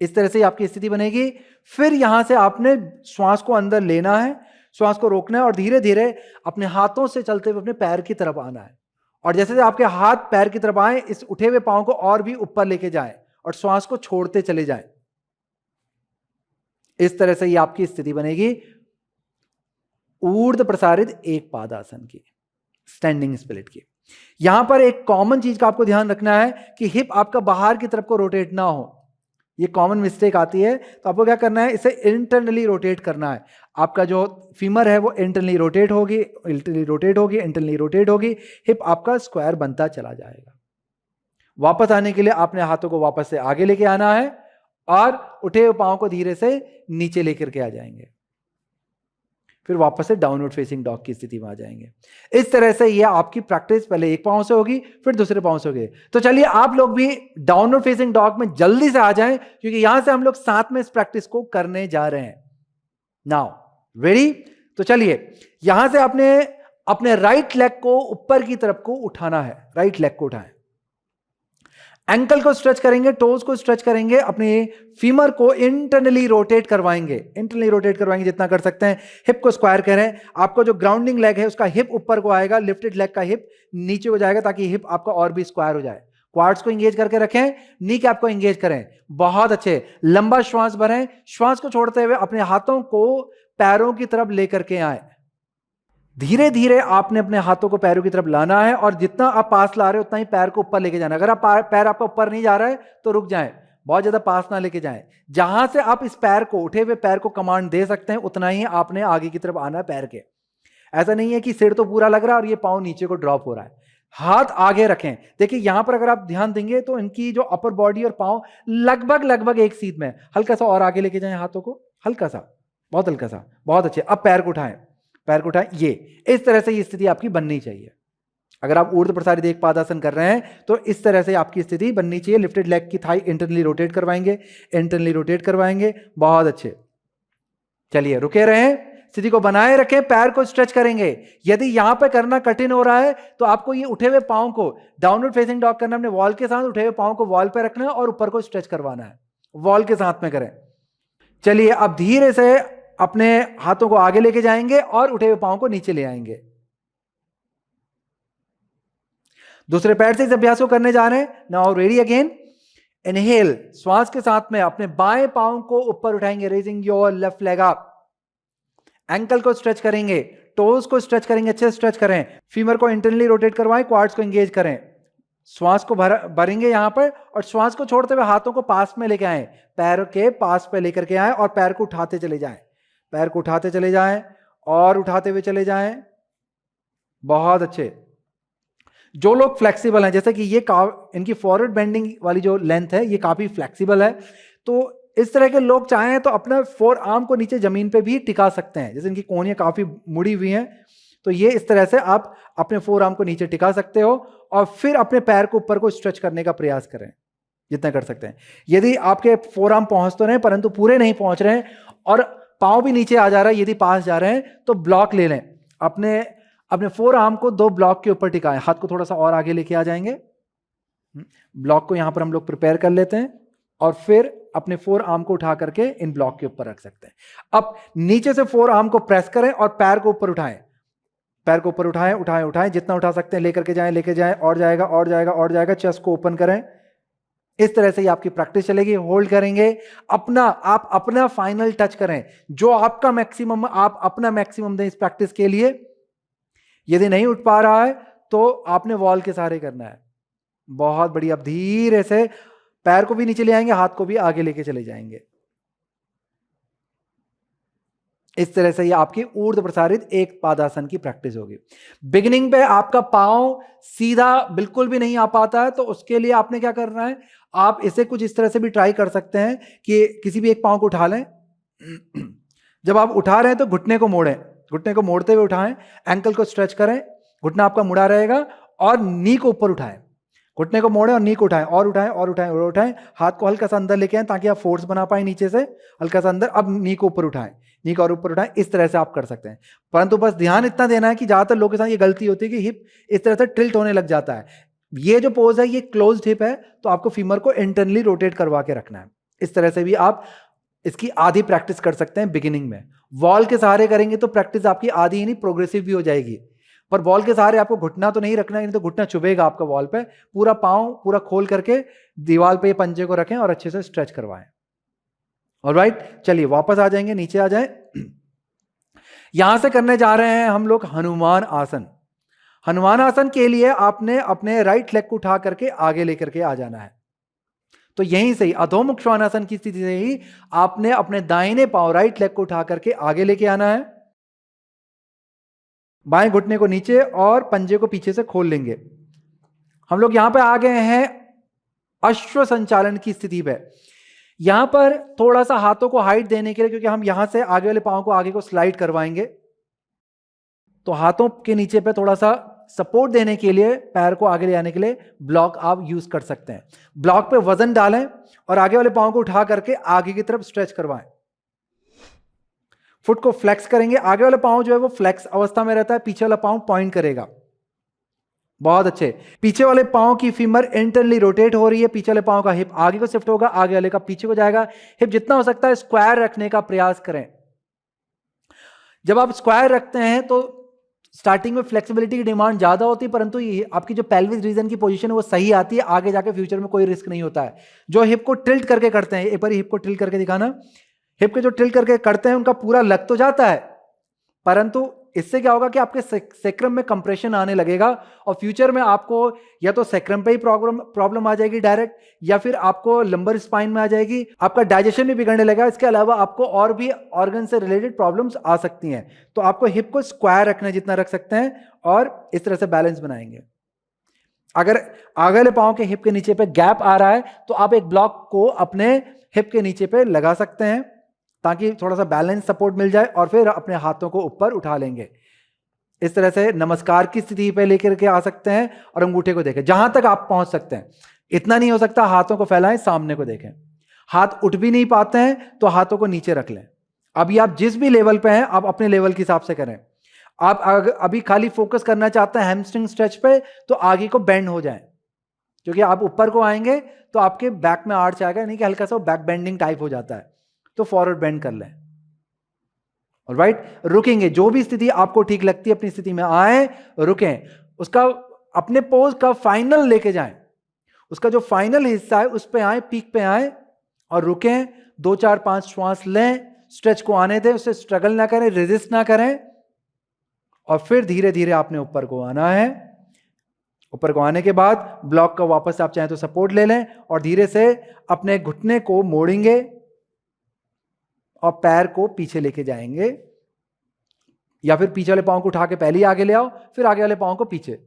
इस तरह से आपकी स्थिति बनेगी। फिर यहां से आपने श्वास को अंदर लेना है, श्वास को रोकना है और धीरे धीरे अपने हाथों से चलते हुए अपने पैर की तरफ आना है। और जैसे आपके हाथ पैर की तरफ आए, इस उठे हुए पांव को और भी ऊपर लेके जाएं और श्वास को छोड़ते चले जाएं। इस तरह से ये आपकी स्थिति बनेगी ऊर्ध्व प्रसारित एक पादासन की, स्टैंडिंग स्प्लिट की। यहां पर एक कॉमन चीज का आपको ध्यान रखना है कि हिप आपका बाहर की तरफ को रोटेट ना हो। ये कॉमन मिस्टेक आती है। तो आपको क्या करना है, इसे इंटरनली रोटेट करना है। आपका जो फीमर है वो इंटरनली रोटेट होगी, इंटरनली रोटेट होगी, इंटरनली रोटेट होगी, हिप आपका स्क्वायर बनता चला जाएगा। वापस आने के लिए आपने हाथों को वापस से आगे लेके आना है और उठे हुए पांव को धीरे से नीचे लेकर के आ जाएंगे, फिर वापस से डाउनवर्ड फेसिंग डॉग की स्थिति में आ जाएंगे। इस तरह से ये आपकी प्रैक्टिस पहले एक पांव से होगी, फिर दूसरे पांव से होगी। तो चलिए आप लोग भी डाउनवर्ड फेसिंग डॉग में जल्दी से आ जाएं, क्योंकि यहां से हम लोग साथ में इस प्रैक्टिस को करने जा रहे हैं। Now ready? तो चलिए यहां से आपने अपने राइट लेग को ऊपर की तरफ को उठाना है। राइट लेग को उठाएं, एंकल को स्ट्रेच करेंगे, टोज को स्ट्रेच करेंगे, अपने फीमर को इंटरनली रोटेट करवाएंगे, इंटरनली रोटेट करवाएंगे जितना कर सकते हैं। हिप को स्क्वायर करें। आपको जो ग्राउंडिंग लेग है उसका हिप ऊपर को आएगा, लिफ्टेड लेग का हिप नीचे हो जाएगा, ताकि हिप आपका और भी स्क्वायर हो जाए। क्वाड्स को एंगेज करके रखें, नी कैप को एंगेज करें। बहुत अच्छे, लंबा श्वास भरें। श्वास को छोड़ते हुए अपने हाथों को पैरों की तरफ लेकर के आए। धीरे धीरे आपने अपने हाथों को पैरों की तरफ लाना है, और जितना आप पास ला रहे हो उतना ही पैर को ऊपर लेके जाना है। अगर आप पैर आपका ऊपर नहीं जा रहा है तो रुक जाएं, बहुत ज्यादा पास ना लेके जाएं। जहां से आप इस पैर को, उठे हुए पैर को कमांड दे सकते हैं, उतना ही आपने आगे की तरफ आना है पैर के। ऐसा नहीं है कि सिर तो पूरा लग रहा है और ये पांव नीचे को ड्रॉप हो रहा है। हाथ आगे रखें। देखिए यहां पर अगर आप ध्यान देंगे तो इनकी जो अपर बॉडी और पांव लगभग एक सीध में। हल्का सा और आगे लेके जाएं हाथों को, हल्का सा, बहुत हल्का सा, बहुत अच्छे। अब पैर को उठाएं, पैर को उठाएं। ये इस तरह से ये स्थिति आपकी बननी चाहिए। अगर आप ऊर्ध्व प्रसारित एक पादासन कर रहे हैं तो इस तरह से आपकी स्थिति बननी चाहिए। लिफ्टेड लेग की थाई इंटरनली रोटेट करवाएंगे, इंटरनली रोटेट करवाएंगे। बहुत अच्छे, चलिए रुके रहें, स्थिति को बनाए रखें, पैर को स्ट्रेच करेंगे। यदि यहां पर करना कठिन हो रहा है तो आपको ये उठे हुए पांव को डाउनवर्ड फेसिंग डॉग करना, अपने वॉल के साथ उठे हुए पांव को वॉल पर रखना है और ऊपर को स्ट्रेच करवाना है, वॉल के साथ में करें। चलिए अब धीरे से अपने हाथों को आगे लेके जाएंगे और उठे हुए पांव को नीचे ले आएंगे। दूसरे पैर से इस अभ्यास को करने जा रहे हैं। नाउ रेडी अगेन, इनहेल, श्वास के साथ में अपने बाएं पांव को ऊपर उठाएंगे, raising your left leg up. Ankle को स्ट्रेच करेंगे, टोज को स्ट्रेच करेंगे, अच्छे से स्ट्रेच करें। फीमर को इंटरनली रोटेट करवाएं, क्वाड्स को एंगेज करें। श्वास को भरेंगे यहां पर, और श्वास को छोड़ते हुए हाथों को पास में लेके आए, पैर के पास पे लेकर के आए और पैर को उठाते चले जाएं। पैर को उठाते चले जाएं और उठाते हुए चले जाएं। बहुत अच्छे। जो लोग फ्लेक्सिबल हैं, जैसे कि ये इनकी फॉरवर्ड बेंडिंग वाली जो लेंथ है ये काफी फ्लेक्सिबल है, तो इस तरह के लोग चाहें तो अपना फोर आर्म को नीचे जमीन पे भी टिका सकते हैं। जैसे इनकी कोहनियां काफी मुड़ी हुई हैं, तो ये इस तरह से आप अपने फोर आर्म को नीचे टिका सकते हो और फिर अपने पैर को ऊपर को स्ट्रेच करने का प्रयास करें जितना कर सकते हैं। यदि आपके फोर आर्म पहुंच तो रहे परंतु पूरे नहीं पहुंच रहे हैं और पांव भी नीचे आ जा रहा है, यदि पास जा रहे हैं तो ब्लॉक ले लें। अपने फोर आर्म को दो ब्लॉक के ऊपर टिकाएं। हाथ को थोड़ा सा और आगे लेके आ जाएंगे। ब्लॉक को यहां पर हम लोग प्रिपेयर कर लेते हैं और फिर अपने फोर आर्म को उठा करके इन ब्लॉक के ऊपर रख सकते हैं। अब नीचे से फोर आर्म को प्रेस करें और पैर को ऊपर उठाएं। पैर को ऊपर उठाएं, उठाएं, उठाएं, जितना उठा सकते हैं लेकर के जाएं, लेके जाएं, और जाएगा, और जाएगा, और जाएगा। चेस्ट को ओपन करें। इस तरह से ही आपकी प्रैक्टिस चलेगी। होल्ड करेंगे। आप अपना फाइनल टच करें, जो आपका मैक्सिमम, आप अपना मैक्सिमम दें इस प्रैक्टिस के लिए। यदि नहीं उठ पा रहा है तो आपने वॉल के सहारे करना है। बहुत बढ़िया। अब धीरे से पैर को भी नीचे ले आएंगे, हाथ को भी आगे लेके चले जाएंगे। इस तरह से ये आपकी ऊर्ध्व प्रसारित एक पादासन की प्रैक्टिस होगी। बिगिनिंग पे आपका पांव सीधा बिल्कुल भी नहीं आ पाता है, तो उसके लिए आपने क्या करना है, आप इसे कुछ इस तरह से भी ट्राई कर सकते हैं कि किसी भी एक पांव को उठा लें। जब आप उठा रहे हैं तो घुटने को मोड़ें, घुटने को मोड़ते हुए उठाएं। एंकल को स्ट्रेच करें, घुटना आपका मुड़ा रहेगा, और नी को ऊपर उठाएं। घुटने को मोड़ें और नी को उठाएं, और उठाएं, और उठाएं, और उठाएं। हाथ को हल्का सा अंदर लेके आएं ताकि आप फोर्स बना पाए नीचे से, हल्का सा अंदर। अब नी को ऊपर उठाएं, नी को और ऊपर उठाएं। इस तरह से आप कर सकते हैं, परंतु बस ध्यान इतना देना है कि ज्यादातर लोगों के साथ ये गलती होती है कि हिप इस तरह से टिल्ट होने लग जाता है। ये जो पोज है ये क्लोज्ड हिप है, तो आपको फीमर को इंटरनली रोटेट करवा के रखना है। इस तरह से भी आप इसकी आधी प्रैक्टिस कर सकते हैं बिगिनिंग में। वॉल के सहारे करेंगे तो प्रैक्टिस आपकी आधी ही नहीं प्रोग्रेसिव भी हो जाएगी। पर बॉल के सहारे आपको घुटना तो नहीं रखना है, नहीं तो घुटना चुभेगा आपका वॉल पे। पूरा पांव पूरा खोल करके दीवार पे पंजे को रखें और अच्छे से स्ट्रेच करवाएं। ऑलराइट, चलिए वापस आ जाएंगे, नीचे आ जाएं। यहां से करने जा रहे हैं हम लोग हनुमान आसन। हनुमान आसन के लिए आपने अपने राइट लेग को उठा करके आगे लेकर के आ जाना है। तो यहीं से ही अधोमुख श्वानासन की स्थिति से ही आपने अपने दाहिने पांव राइट लेग को उठा करके आगे लेके आना है, बाएं घुटने को नीचे और पंजे को पीछे से खोल लेंगे। हम लोग यहां पे आ गए हैं अश्व संचालन की स्थिति पे। यहां पर थोड़ा सा हाथों को हाइट देने के लिए, क्योंकि हम यहां से आगे वाले पांव को आगे को स्लाइड करवाएंगे, तो हाथों के नीचे पे थोड़ा सा सपोर्ट देने के लिए, पैर को आगे ले आने के लिए ब्लॉक आप यूज कर सकते हैं। ब्लॉक पे वजन डालें और आगे वाले पांव को उठा करके आगे की तरफ स्ट्रेच करवाएं। फुट को फ्लेक्स करेंगे, आगे वाला पांव जो है वो फ्लेक्स अवस्था में रहता है, पीछे वाला पांव पॉइंट करेगा। बहुत अच्छे। पीछे वाले पांव की फीमर इंटरनली रोटेट हो रही है, पीछे वाले पांव का हिप आगे को शिफ्ट होगा, आगे वाले का पीछे को जाएगा। हिप जितना हो सकता है स्क्वायर रखने का प्रयास करें। जब आप स्क्वायर रखते हैं तो स्टार्टिंग में फ्लेक्सिबिलिटी की डिमांड ज्यादा होती है, परंतु ये आपकी जो पेल्विक रीजन की पोजीशन है वो सही आती है, आगे जाके फ्यूचर में कोई रिस्क नहीं होता है। जो हिप को टिल्ट करके करते हैं, एक बार हिप को टिल्ट करके दिखाना, हिप के जो टिल्ट करके करते हैं उनका पूरा लग तो जाता है, परंतु इससे क्या होगा कि आपके सेक्रम में कंप्रेशन आने लगेगा और फ्यूचर में आपको या तो सेक्रम पे ही प्रॉब्लम आ जाएगी डायरेक्ट, या फिर आपको लंबर स्पाइन में आ जाएगी, आपका डाइजेशन भी बिगड़ने लगेगा। इसके अलावा आपको और भी ऑर्गन से रिलेटेड प्रॉब्लम्स आ सकती हैं। तो आपको हिप को स्क्वायर रखना जितना रख सकते हैं और इस तरह से बैलेंस बनाएंगे। अगर आगे वाले पांव के हिप के नीचे पे गैप आ रहा है तो आप एक ब्लॉक को अपने हिप के नीचे पे लगा सकते हैं ताकि थोड़ा सा बैलेंस सपोर्ट मिल जाए, और फिर अपने हाथों को ऊपर उठा लेंगे। इस तरह से नमस्कार की स्थिति पे लेकर के आ सकते हैं और अंगूठे को देखें जहां तक आप पहुंच सकते हैं। इतना नहीं हो सकता, हाथों को फैलाएं, सामने को देखें। हाथ उठ भी नहीं पाते हैं तो हाथों को नीचे रख लें। अभी आप जिस भी लेवल पे हैं आप अपने लेवल के हिसाब से करें। आप अभी खाली फोकस करना चाहते हैं हैमस्ट्रिंग स्ट्रेच पे, तो आगे को बेंड हो जाए, क्योंकि आप ऊपर को आएंगे तो आपके बैक में आर्च आएगा, नहीं कि हल्का सा बैक बेंडिंग टाइप हो जाता है, तो फॉरवर्ड बेंड कर लें। ऑलराइट, रुकेंगे, जो भी स्थिति आपको ठीक लगती है अपनी स्थिति में आए, रुकें, उसका अपने पोज का फाइनल लेके जाएं, उसका जो फाइनल हिस्सा है उस पे आए, पीक पे आए और रुकें। 2 4 5 श्वास लें, स्ट्रेच को आने दें, उससे स्ट्रगल ना करें, रेजिस्ट ना करें, और फिर धीरे धीरे आपने ऊपर को आना है। ऊपर को आने के बाद ब्लॉक का वापस आप चाहें तो सपोर्ट ले लें और धीरे से अपने घुटने को मोड़ेंगे और पैर को पीछे लेके जाएंगे, या फिर पीछे वाले पांव को उठा के पहले ही आगे ले आओ, फिर आगे वाले पांव को पीछे,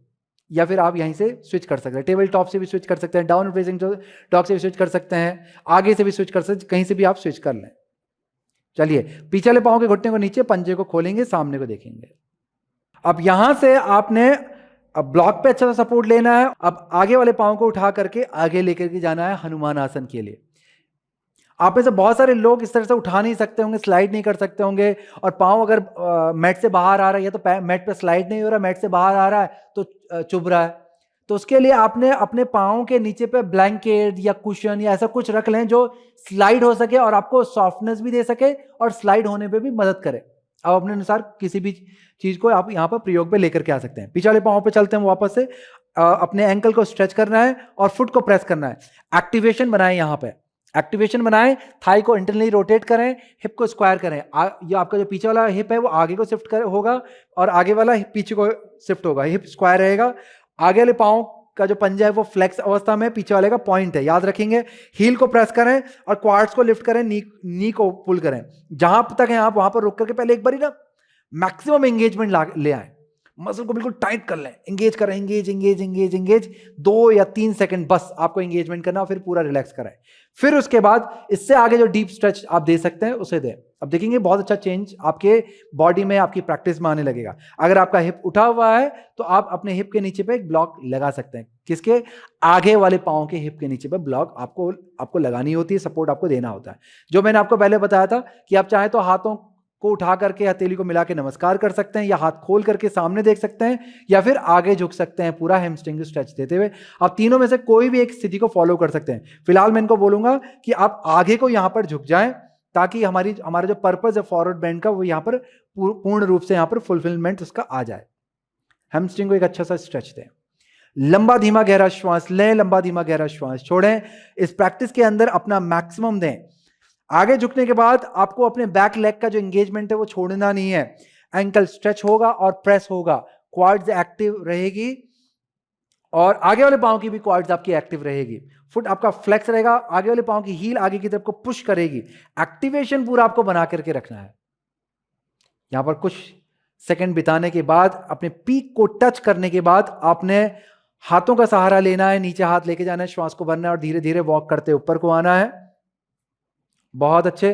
या फिर आप यहीं से स्विच कर सकते हैं। टेबल टॉप से भी स्विच कर सकते हैं, डाउन फेसिंग डॉग से भी स्विच कर सकते हैं, आगे से भी स्विच कर सकते हैं, कहीं से भी आप स्विच कर लें। चलिए, पीछे वाले पांव के घुटने को नीचे, पंजे को खोलेंगे, सामने को देखेंगे। अब यहां से आपने अब ब्लॉक पे अच्छा सा सपोर्ट लेना है। अब आगे वाले पांव को उठा करके आगे लेकर के जाना है हनुमान आसन के लिए। आप में से बहुत सारे लोग इस तरह से उठा नहीं सकते होंगे, स्लाइड नहीं कर सकते होंगे, और पाँव अगर मैट से बाहर आ रहा है, या तो मैट पे स्लाइड नहीं हो रहा, मैट से बाहर आ रहा है तो चुभ रहा है, तो उसके लिए आपने अपने पाँव के नीचे पे ब्लैंकेट या कुशन या ऐसा कुछ रख लें जो स्लाइड हो सके और आपको सॉफ्टनेस भी दे सके और स्लाइड होने पे भी मदद करे। आप अपने अनुसार किसी भी चीज को आप यहाँ पर प्रयोग पे लेकर के आ सकते हैं। पीछे वाले पाँव पे चलते हैं वापस से, अपने एंकल को स्ट्रेच करना है और फुट को प्रेस करना है। एक्टिवेशन बनाए, यहाँ पे एक्टिवेशन बनाएं, थाई को इंटरनली रोटेट करें, हिप को स्क्वायर करें। ये आपका जो पीछे वाला हिप है वो आगे को शिफ्ट होगा और आगे वाला पीछे को शिफ्ट होगा, हिप स्क्वायर रहेगा। आगे वाले पाँव का जो पंजा है वो फ्लेक्स अवस्था में, पीछे वाले का पॉइंट है, याद रखेंगे। हील को प्रेस करें और क्वाड्स को लिफ्ट करें, नी को पुल करें। जहां तक है आप वहां पर रुक करके पहले एक बार ना मैक्सिमम एंगेजमेंट ले आए, मसल को बिल्कुल टाइट कर लें, एंगेज करें, एंगेज एंगेज एंगेज एंगेज, 2 या 3 सेकंड बस आपको एंगेजमेंट करना, फिर पूरा रिलैक्स करें। फिर उसके बाद इससे आगे जो डीप स्ट्रेच आप दे सकते हैं उसे दें। अब देखेंगे बहुत अच्छा चेंज आपके बॉडी में, आपकी प्रैक्टिस में आने लगेगा। अगर आपका हिप उठा हुआ है तो आप अपने हिप के नीचे पे एक ब्लॉक लगा सकते हैं। किसके? आगे वाले पाँव के हिप के नीचे पे ब्लॉक आपको लगानी होती है, सपोर्ट आपको देना होता है। जो मैंने आपको पहले बताया था कि आप चाहें तो हाथों को उठा करके हथेली को मिला के नमस्कार कर सकते हैं, या हाथ खोल करके सामने देख सकते हैं, या फिर आगे झुक सकते हैं पूरा हैमस्ट्रिंग स्ट्रेच देते हुए। आप तीनों में से कोई भी एक स्थिति को फॉलो कर सकते हैं। फिलहाल मैं इनको बोलूंगा कि आप आगे को यहां पर झुक जाएं ताकि हमारा जो पर्पस है फॉरवर्ड बेंड का वो यहां पर पूर्ण रूप से यहां पर फुलफिलमेंट उसका आ जाए। हैमस्ट्रिंग को एक अच्छा सा स्ट्रेच दें। लंबा धीमा गहरा श्वास लें, लंबा धीमा गहरा श्वास छोड़ें। इस प्रैक्टिस के अंदर अपना मैक्सिमम दें। आगे झुकने के बाद आपको अपने बैक लेग का जो एंगेजमेंट है वो छोड़ना नहीं है। एंकल स्ट्रेच होगा और प्रेस होगा, क्वाड्स एक्टिव रहेगी और आगे वाले पांव की भी क्वाड्स आपकी एक्टिव रहेगी, फुट आपका फ्लेक्स रहेगा, आगे वाले पांव की हील आगे की तरफ को पुश करेगी। एक्टिवेशन पूरा आपको बना करके रखना है। यहां पर कुछ सेकंड बिताने के बाद, अपने पीक को टच करने के बाद आपने हाथों का सहारा लेना है, नीचे हाथ लेके जाना है, श्वास को भरना है और धीरे धीरे वॉक करते ऊपर को आना है। बहुत अच्छे।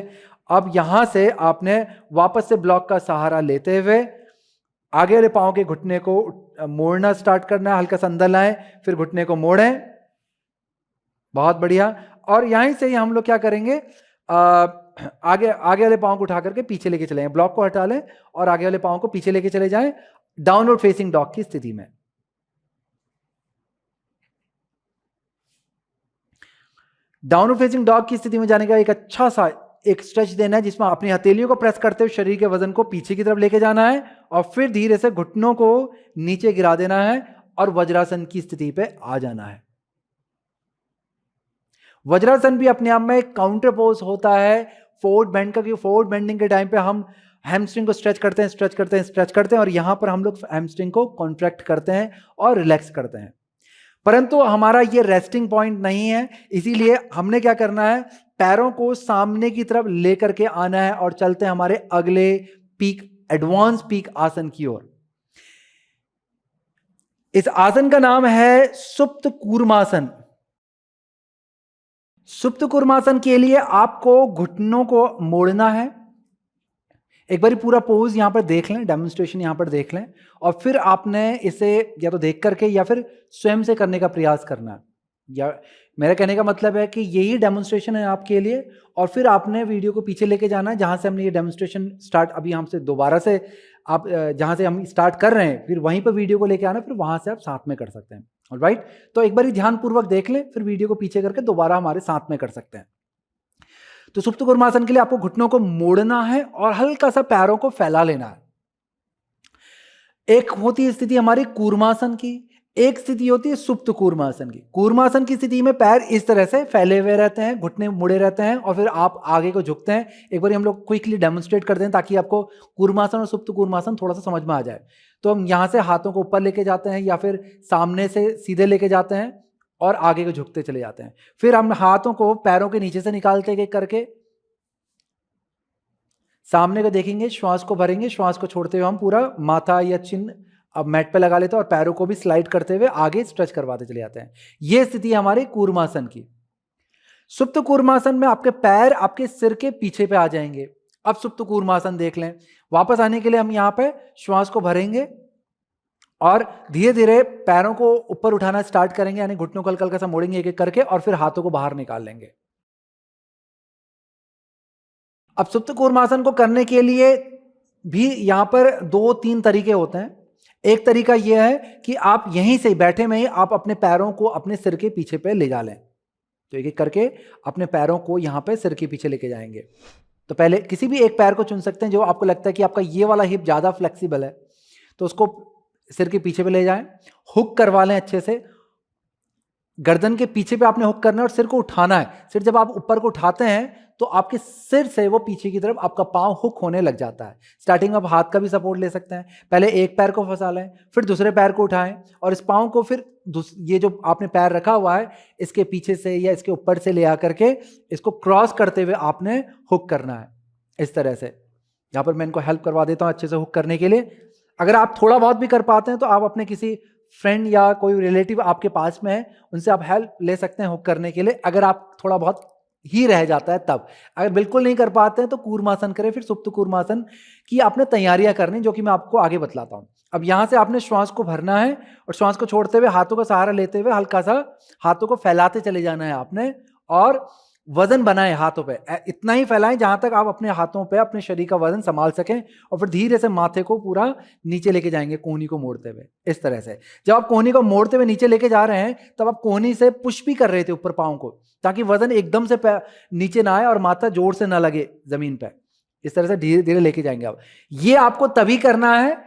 अब यहां से आपने वापस से ब्लॉक का सहारा लेते हुए आगे वाले पांव के घुटने को मोड़ना स्टार्ट करना है, हल्का सा अंदर लाएं, फिर घुटने को मोड़ें। बहुत बढ़िया। और यहीं से ही हम लोग क्या करेंगे, आगे वाले पांव को उठा करके पीछे लेके चले जाएं, ब्लॉक को हटा लें और आगे वाले पांव को पीछे लेके चले जाएं, डाउनवर्ड फेसिंग डॉग की स्थिति में। डाउनवर्ड फेसिंग डॉग की स्थिति में जाने का एक अच्छा सा एक स्ट्रेच देना है, जिसमें अपनी हथेलियों को प्रेस करते हुए शरीर के वजन को पीछे की तरफ लेके जाना है और फिर धीरे से घुटनों को नीचे गिरा देना है और वज्रासन की स्थिति पे आ जाना है। वज्रासन भी अपने आप में एक काउंटर पोज होता है फोर्वर्ड बेंड का, क्योंकि फोर्वर्ड बेंडिंग के टाइम पे हम हैमस्ट्रिंग को स्ट्रेच करते हैं और यहां पर हम लोग हैमस्ट्रिंग को कॉन्ट्रैक्ट करते हैं और रिलैक्स करते हैं। परंतु हमारा ये रेस्टिंग पॉइंट नहीं है, इसीलिए हमने क्या करना है, पैरों को सामने की तरफ लेकर के आना है और चलते हैं हमारे अगले पीक, एडवांस पीक आसन की ओर। इस आसन का नाम है सुप्त कूर्मासन। सुप्त कूर्मासन के लिए आपको घुटनों को मोड़ना है। एक बार पूरा पोज यहां पर देख लें, डेमोन्स्ट्रेशन यहां पर देख लें और फिर आपने इसे या तो देख करके या फिर स्वयं से करने का प्रयास करना है। या मेरा कहने का मतलब है कि यही डेमोन्स्ट्रेशन है आपके लिए और फिर आपने वीडियो को पीछे लेके जाना है, जहां से हमने ये डेमोन्स्ट्रेशन स्टार्ट, अभी हमसे दोबारा से आप जहां से हम स्टार्ट कर रहे हैं, फिर वहीं पर वीडियो को लेके आना, फिर वहां से आप साथ में कर सकते हैं। ऑलराइट, तो एक बार ध्यानपूर्वक देख लें, फिर वीडियो को पीछे करके दोबारा हमारे साथ में कर सकते हैं। तो सुप्त कूर्मासन के लिए आपको घुटनों को मोड़ना है और हल्का सा पैरों को फैला लेना है। एक होती है स्थिति हमारी कूर्मासन की, एक स्थिति होती है सुप्त कूर्मासन की। कूर्मासन की स्थिति में पैर इस तरह से फैले हुए रहते हैं, घुटने मुड़े रहते हैं और फिर आप आगे को झुकते हैं। एक बार हम लोग क्विकली डेमोन्स्ट्रेट करते हैं ताकि आपको कूर्मासन और सुप्त कूर्मासन थोड़ा सा समझ में आ जाए। तो हम यहां से हाथों को ऊपर लेके जाते हैं या फिर सामने से सीधे लेके जाते हैं और आगे को झुकते चले जाते हैं। फिर हम हाथों को पैरों के नीचे से निकालते गए करके सामने को देखेंगे, श्वास को भरेंगे, श्वास को छोड़ते हुए हम पूरा माथा या चिन्ह अब मैट पे लगा लेते हैं और पैरों को भी स्लाइड करते हुए आगे स्ट्रेच करवाते चले जाते हैं। यह स्थिति है हमारे कूर्मासन की। सुप्त कूर्मासन में आपके पैर आपके सिर के पीछे पे आ जाएंगे। अब सुप्त कूर्मासन देख लें। वापस आने के लिए हम यहां पे श्वास को भरेंगे और धीरे धीरे पैरों को ऊपर उठाना स्टार्ट करेंगे, यानी घुटनों को हल्का हल्का सा मोड़ेंगे एक एक करके और फिर हाथों को बाहर निकाल लेंगे। अब सुप्त कूर्मासन को करने के लिए भी यहां पर 2-3 तरीके होते हैं। एक तरीका यह है कि आप यहीं से बैठे में ही आप अपने पैरों को अपने सिर के पीछे पे ले जा लें। तो एक एक करके अपने पैरों को यहां पे सिर के पीछे लेके जाएंगे। तो पहले किसी भी एक पैर को चुन सकते हैं जो आपको लगता है कि आपका ये वाला हिप ज्यादा फ्लेक्सिबल है, तो उसको सिर के पीछे पे ले जाएं, हुक करवा लें अच्छे से। गर्दन के पीछे पे आपने हुक करना है और सिर को उठाना है। सिर जब आप ऊपर को उठाते हैं तो आपके सिर से वो पीछे की तरफ आपका पांव हुक होने लग जाता है। स्टार्टिंग में आप हाथ का भी सपोर्ट ले सकते हैं। पहले एक पैर को फंसा लें, फिर दूसरे पैर को उठाएं और इस पांव को फिर ये जो आपने पैर रखा हुआ है इसके पीछे से या इसके ऊपर से ले आकर के इसको क्रॉस करते हुए आपने हुक करना है इस तरह से। यहां पर मैं इनको हेल्प करवा देता हूं अच्छे से हुक करने के लिए। अगर आप थोड़ा बहुत भी कर पाते हैं तो आप अपने किसी फ्रेंड या कोई रिलेटिव आपके पास में है उनसे आप हेल्प ले सकते हैं हुक करने के लिए, अगर आप थोड़ा बहुत ही रह जाता है तब। अगर बिल्कुल नहीं कर पाते हैं तो कूर्मासन करें। फिर सुप्त कूर्मासन की आपने तैयारियां करनी, जो कि मैं आपको आगे बतलाता हूं। अब यहां से आपने श्वास को भरना है और श्वास को छोड़ते हुए हाथों का सहारा लेते हुए हल्का सा हाथों को फैलाते चले जाना है आपने और वजन बनाए हाथों पे, इतना ही फैलाएं जहां तक आप अपने हाथों पे अपने शरीर का वजन संभाल सकें और फिर धीरे से माथे को पूरा नीचे लेके जाएंगे कोहनी को मोड़ते हुए इस तरह से। जब आप कोहनी को मोड़ते हुए नीचे लेके जा रहे हैं तब आप कोहनी से पुश भी कर रहे थे ऊपर पांव को, ताकि वजन एकदम से नीचे ना आए और माथा जोर से ना लगे जमीन पे। इस तरह से धीरे धीरे लेके जाएंगे आप। ये आपको तभी करना है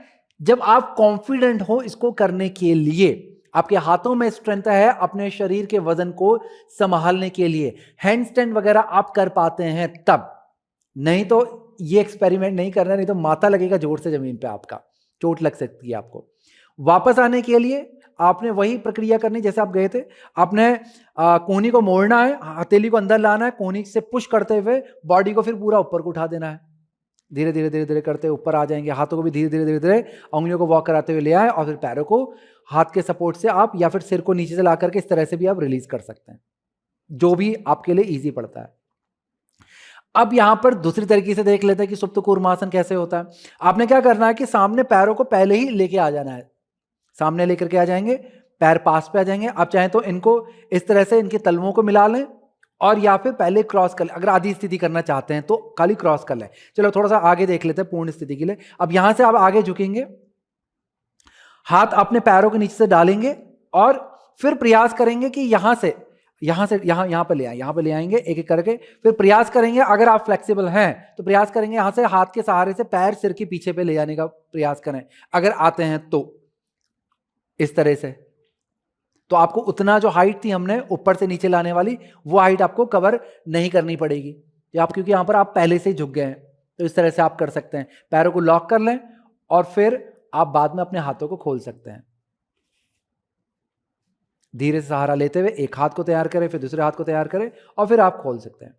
जब आप कॉन्फिडेंट हो इसको करने के लिए, आपके हाथों में स्ट्रेंथ है अपने शरीर के वजन को संभालने के लिए। हैंड स्टैंड वगैरह आप कर पाते हैं तब, नहीं तो ये एक्सपेरिमेंट नहीं करना, नहीं तो माथा लगेगा जोर से जमीन पे, आपका चोट लग सकती है आपको। वापस आने के लिए आपने वही प्रक्रिया करनी जैसे आप गए थे। आपने कोहनी को मोड़ना है, हथेली को अंदर लाना है, कोहनी से पुश करते हुए बॉडी को फिर पूरा ऊपर को उठा देना है। धीरे धीरे धीरे धीरे करते ऊपर आ जाएंगे। हाथों को भी धीरे धीरे धीरे धीरे उंगलियों को वॉक कराते हुए ले आए, और फिर पैरों को हाथ के सपोर्ट से आप, या फिर सिर को नीचे से ला करके इस तरह से भी आप रिलीज कर सकते हैं, जो भी आपके लिए इजी पड़ता है। अब यहां पर दूसरी तरीके से देख लेते हैं कि सुप्त कूर्मासन कैसे होता है। आपने क्या करना है कि सामने पैरों को पहले ही लेके आ जाना है, सामने लेकर के आ जाएंगे, पैर पास पे आ जाएंगे। आप चाहें तो इनको इस तरह से इनके तलवों को मिला लें, और या फिर पहले क्रॉस कर लें। अगर आधी स्थिति करना चाहते हैं तो खाली क्रॉस कर लें। चलो थोड़ा सा आगे देख लेते हैं पूर्ण स्थिति के लिए। अब यहां से आप आगे झुकेंगे, हाथ अपने पैरों के नीचे से डालेंगे, और फिर प्रयास करेंगे कि यहां से यहां पर ले आए, यहां पर ले आएंगे एक एक करके। फिर प्रयास करेंगे, अगर आप फ्लेक्सिबल हैं तो प्रयास करेंगे यहां से हाथ के सहारे से पैर सिर के पीछे पे ले जाने का प्रयास करें, अगर आते हैं तो इस तरह से। तो आपको उतना जो हाइट थी हमने ऊपर से नीचे लाने वाली, वो हाइट आपको कवर नहीं करनी पड़ेगी, क्योंकि यहां पर आप पहले से ही झुक गए हैं। तो इस तरह से आप कर सकते हैं, पैरों को लॉक कर लें, और फिर आप बाद में अपने हाथों को खोल सकते हैं। धीरे से सहारा लेते हुए एक हाथ को तैयार करें, फिर दूसरे हाथ को तैयार करें, और फिर आप खोल सकते हैं।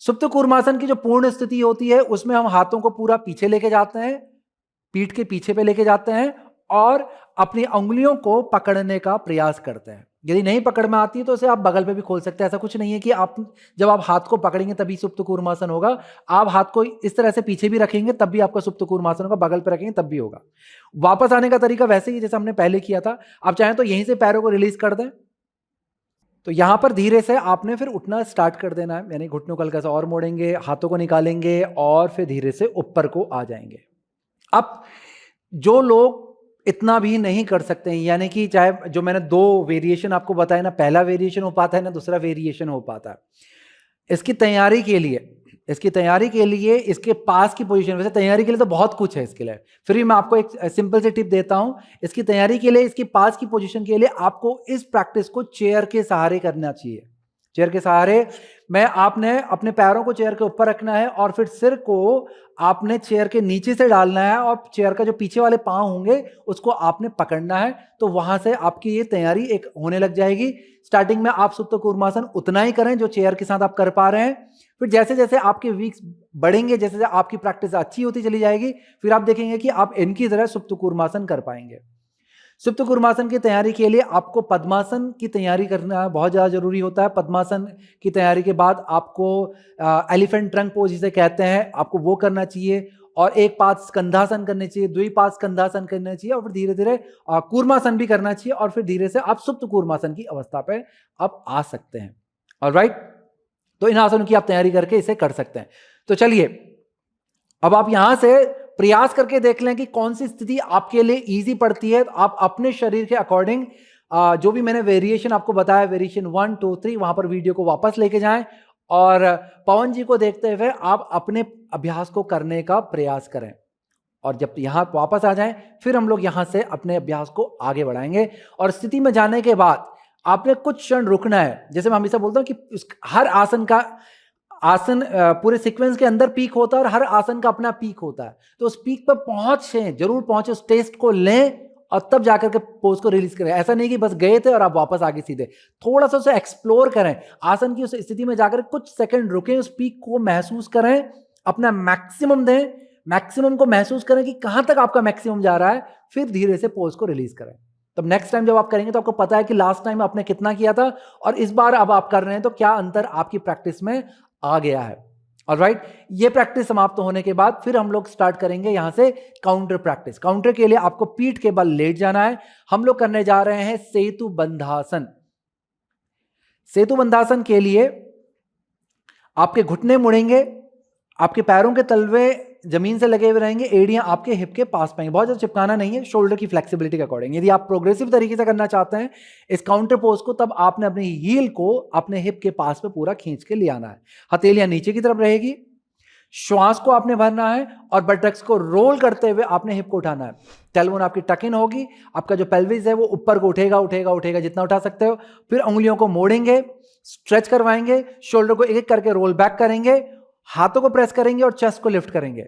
सुप्त कूर्मासन की जो पूर्ण स्थिति होती है उसमें हम हाथों को पूरा पीछे लेके जाते हैं, पीठ के पीछे पे लेके जाते हैं, और अपनी उंगलियों को पकड़ने का प्रयास करते हैं। यदि नहीं पकड़ में आती है तो उसे आप बगल पे भी खोल सकते हैं। ऐसा कुछ नहीं है कि आप जब आप हाथ को पकड़ेंगे तभी सुप्त कूर्मासन होगा। आप हाथ को इस तरह से पीछे भी रखेंगे तब भी आपका सुप्त कूर्मासन होगा, बगल पे रखेंगे तब भी होगा। वापस आने का तरीका वैसे ही जैसे हमने पहले किया था। आप चाहें तो यहीं से पैरों को रिलीज कर दें। तो यहां पर धीरे से आपने फिर उठना स्टार्ट कर देना है, यानी घुटनों को हल्का सा और मोड़ेंगे, हाथों को निकालेंगे, और फिर धीरे से ऊपर को आ जाएंगे। अब जो लोग इतना भी नहीं कर सकते हैं, यानी कि चाहे जो मैंने 2 वेरिएशन आपको बताया ना, पहला वेरिएशन हो पाता है ना दूसरा वेरिएशन हो पाता है, इसकी तैयारी के लिए इसके पास की पोजीशन, वैसे तैयारी के लिए तो बहुत कुछ है इसके लिए, फिर भी मैं आपको एक सिंपल सी टिप देता हूं। इसकी तैयारी के लिए, इसकी पास की पोजीशन के लिए आपको इस प्रैक्टिस को चेयर के सहारे करना चाहिए। चेयर के सहारे में आपने अपने पैरों को चेयर के ऊपर रखना है, और फिर सिर को आपने चेयर के नीचे से डालना है, और चेयर का जो पीछे वाले पांव होंगे उसको आपने पकड़ना है। तो वहां से आपकी ये तैयारी एक होने लग जाएगी। स्टार्टिंग में आप सुप्त कूर्मासन उतना ही करें जो चेयर के साथ आप कर पा रहे हैं। फिर जैसे जैसे आपके वीक्स बढ़ेंगे, जैसे जैसे आपकी प्रैक्टिस अच्छी होती चली जाएगी, फिर आप देखेंगे कि आप इनकी तरह सुप्त कूर्मासन कर पाएंगे। सुप्त कूर्मासन की तैयारी के लिए आपको पद्मासन की तैयारी करना बहुत ज़्यादा जरूरी होता है। पद्मासन की तैयारी के बाद आपको एलिफेंट ट्रंक पोज जिसे कहते हैं, आपको वो करना चाहिए, और एक पाद स्कंधासन करने चाहिए, द्विपाद स्कंधासन करना चाहिए, और फिर धीरे धीरे कूर्मासन भी करना चाहिए, और फिर धीरे से आप सुप्त कूर्मासन की अवस्था पे आप आ सकते हैं। ऑलराइट, तो इन आसनों की आप तैयारी करके इसे कर सकते हैं। तो चलिए अब आप यहां से प्रयास करके देख लें कि कौन सी स्थिति आपके लिए इजी पड़ती है। आप अपने शरीर के अकॉर्डिंग जो भी मैंने वेरिएशन आपको बताया, वेरिएशन 1 2 3, वहां पर वीडियो को वापस लेके जाएं, और पवन जी को देखते हुए आप अपने अभ्यास को करने का प्रयास करें। और जब यहां वापस आ जाएं, फिर हम लोग यहां से अपने अभ्यास को आगे बढ़ाएंगे। और स्थिति में जाने के बाद आपने कुछ क्षण रुकना है। जैसे मैं हमेशा बोलता हूं कि हर आसन पूरे सीक्वेंस के अंदर पीक होता है, और हर आसन का अपना पीक होता है। तो उस पीक पर पहुंचे, जरूर पहुंचे, उस टेस्ट को लें, और तब जाकर के पोज को रिलीज करें। ऐसा नहीं कि बस गए थे और आप वापस आगे सीधे, थोड़ा सा उसे एक्सप्लोर करें। आसन की उस स्थिति में जाकर कुछ सेकंड रुकें, उस पीक को महसूस करें, अपना मैक्सिमम दें, मैक्सिमम को महसूस करें कि कहां तक आपका मैक्सिमम जा रहा है, फिर धीरे से पोज को रिलीज करें। तब नेक्स्ट टाइम जब आप करेंगे तो आपको पता है कि लास्ट टाइम आपने कितना किया था, और इस बार अब आप कर रहे हैं तो क्या अंतर आपकी प्रैक्टिस में आ गया है। ऑलराइट, ये प्रैक्टिस समाप्त होने के बाद फिर हम लोग स्टार्ट करेंगे यहां से काउंटर प्रैक्टिस। काउंटर के लिए आपको पीठ के बल लेट जाना है। हम लोग करने जा रहे हैं सेतु बंधासन। सेतु बंधासन के लिए आपके घुटने मुड़ेंगे, आपके पैरों के तलवे जमीन से लगे हुए रहेंगे, एड़ियां आपके हिप के पास पाएंगे। बहुत ज्यादा चिपकाना नहीं है, शोल्डर की फ्लेक्सिबिलिटी के अकॉर्डिंग। यदि आप प्रोग्रेसिव तरीके से करना चाहते हैं इस काउंटर पोज को, तब आपने अपनी हील को अपने हिप के पास पे पूरा खींच के ले आना है। हथेलियां नीचे की तरफ रहेगी, श्वास को आपने भरना है, और बटक्स को रोल करते हुए आपने हिप को उठाना है। टेलबोन आपकी टक इन होगी, आपका जो पेल्विस है वो ऊपर को उठेगा उठेगा उठेगा, जितना उठा सकते हो। फिर उंगलियों को मोड़ेंगे, स्ट्रेच करवाएंगे, शोल्डर को एक एक करके रोल बैक करेंगे, हाथों को प्रेस करेंगे और चेस्ट को लिफ्ट करेंगे।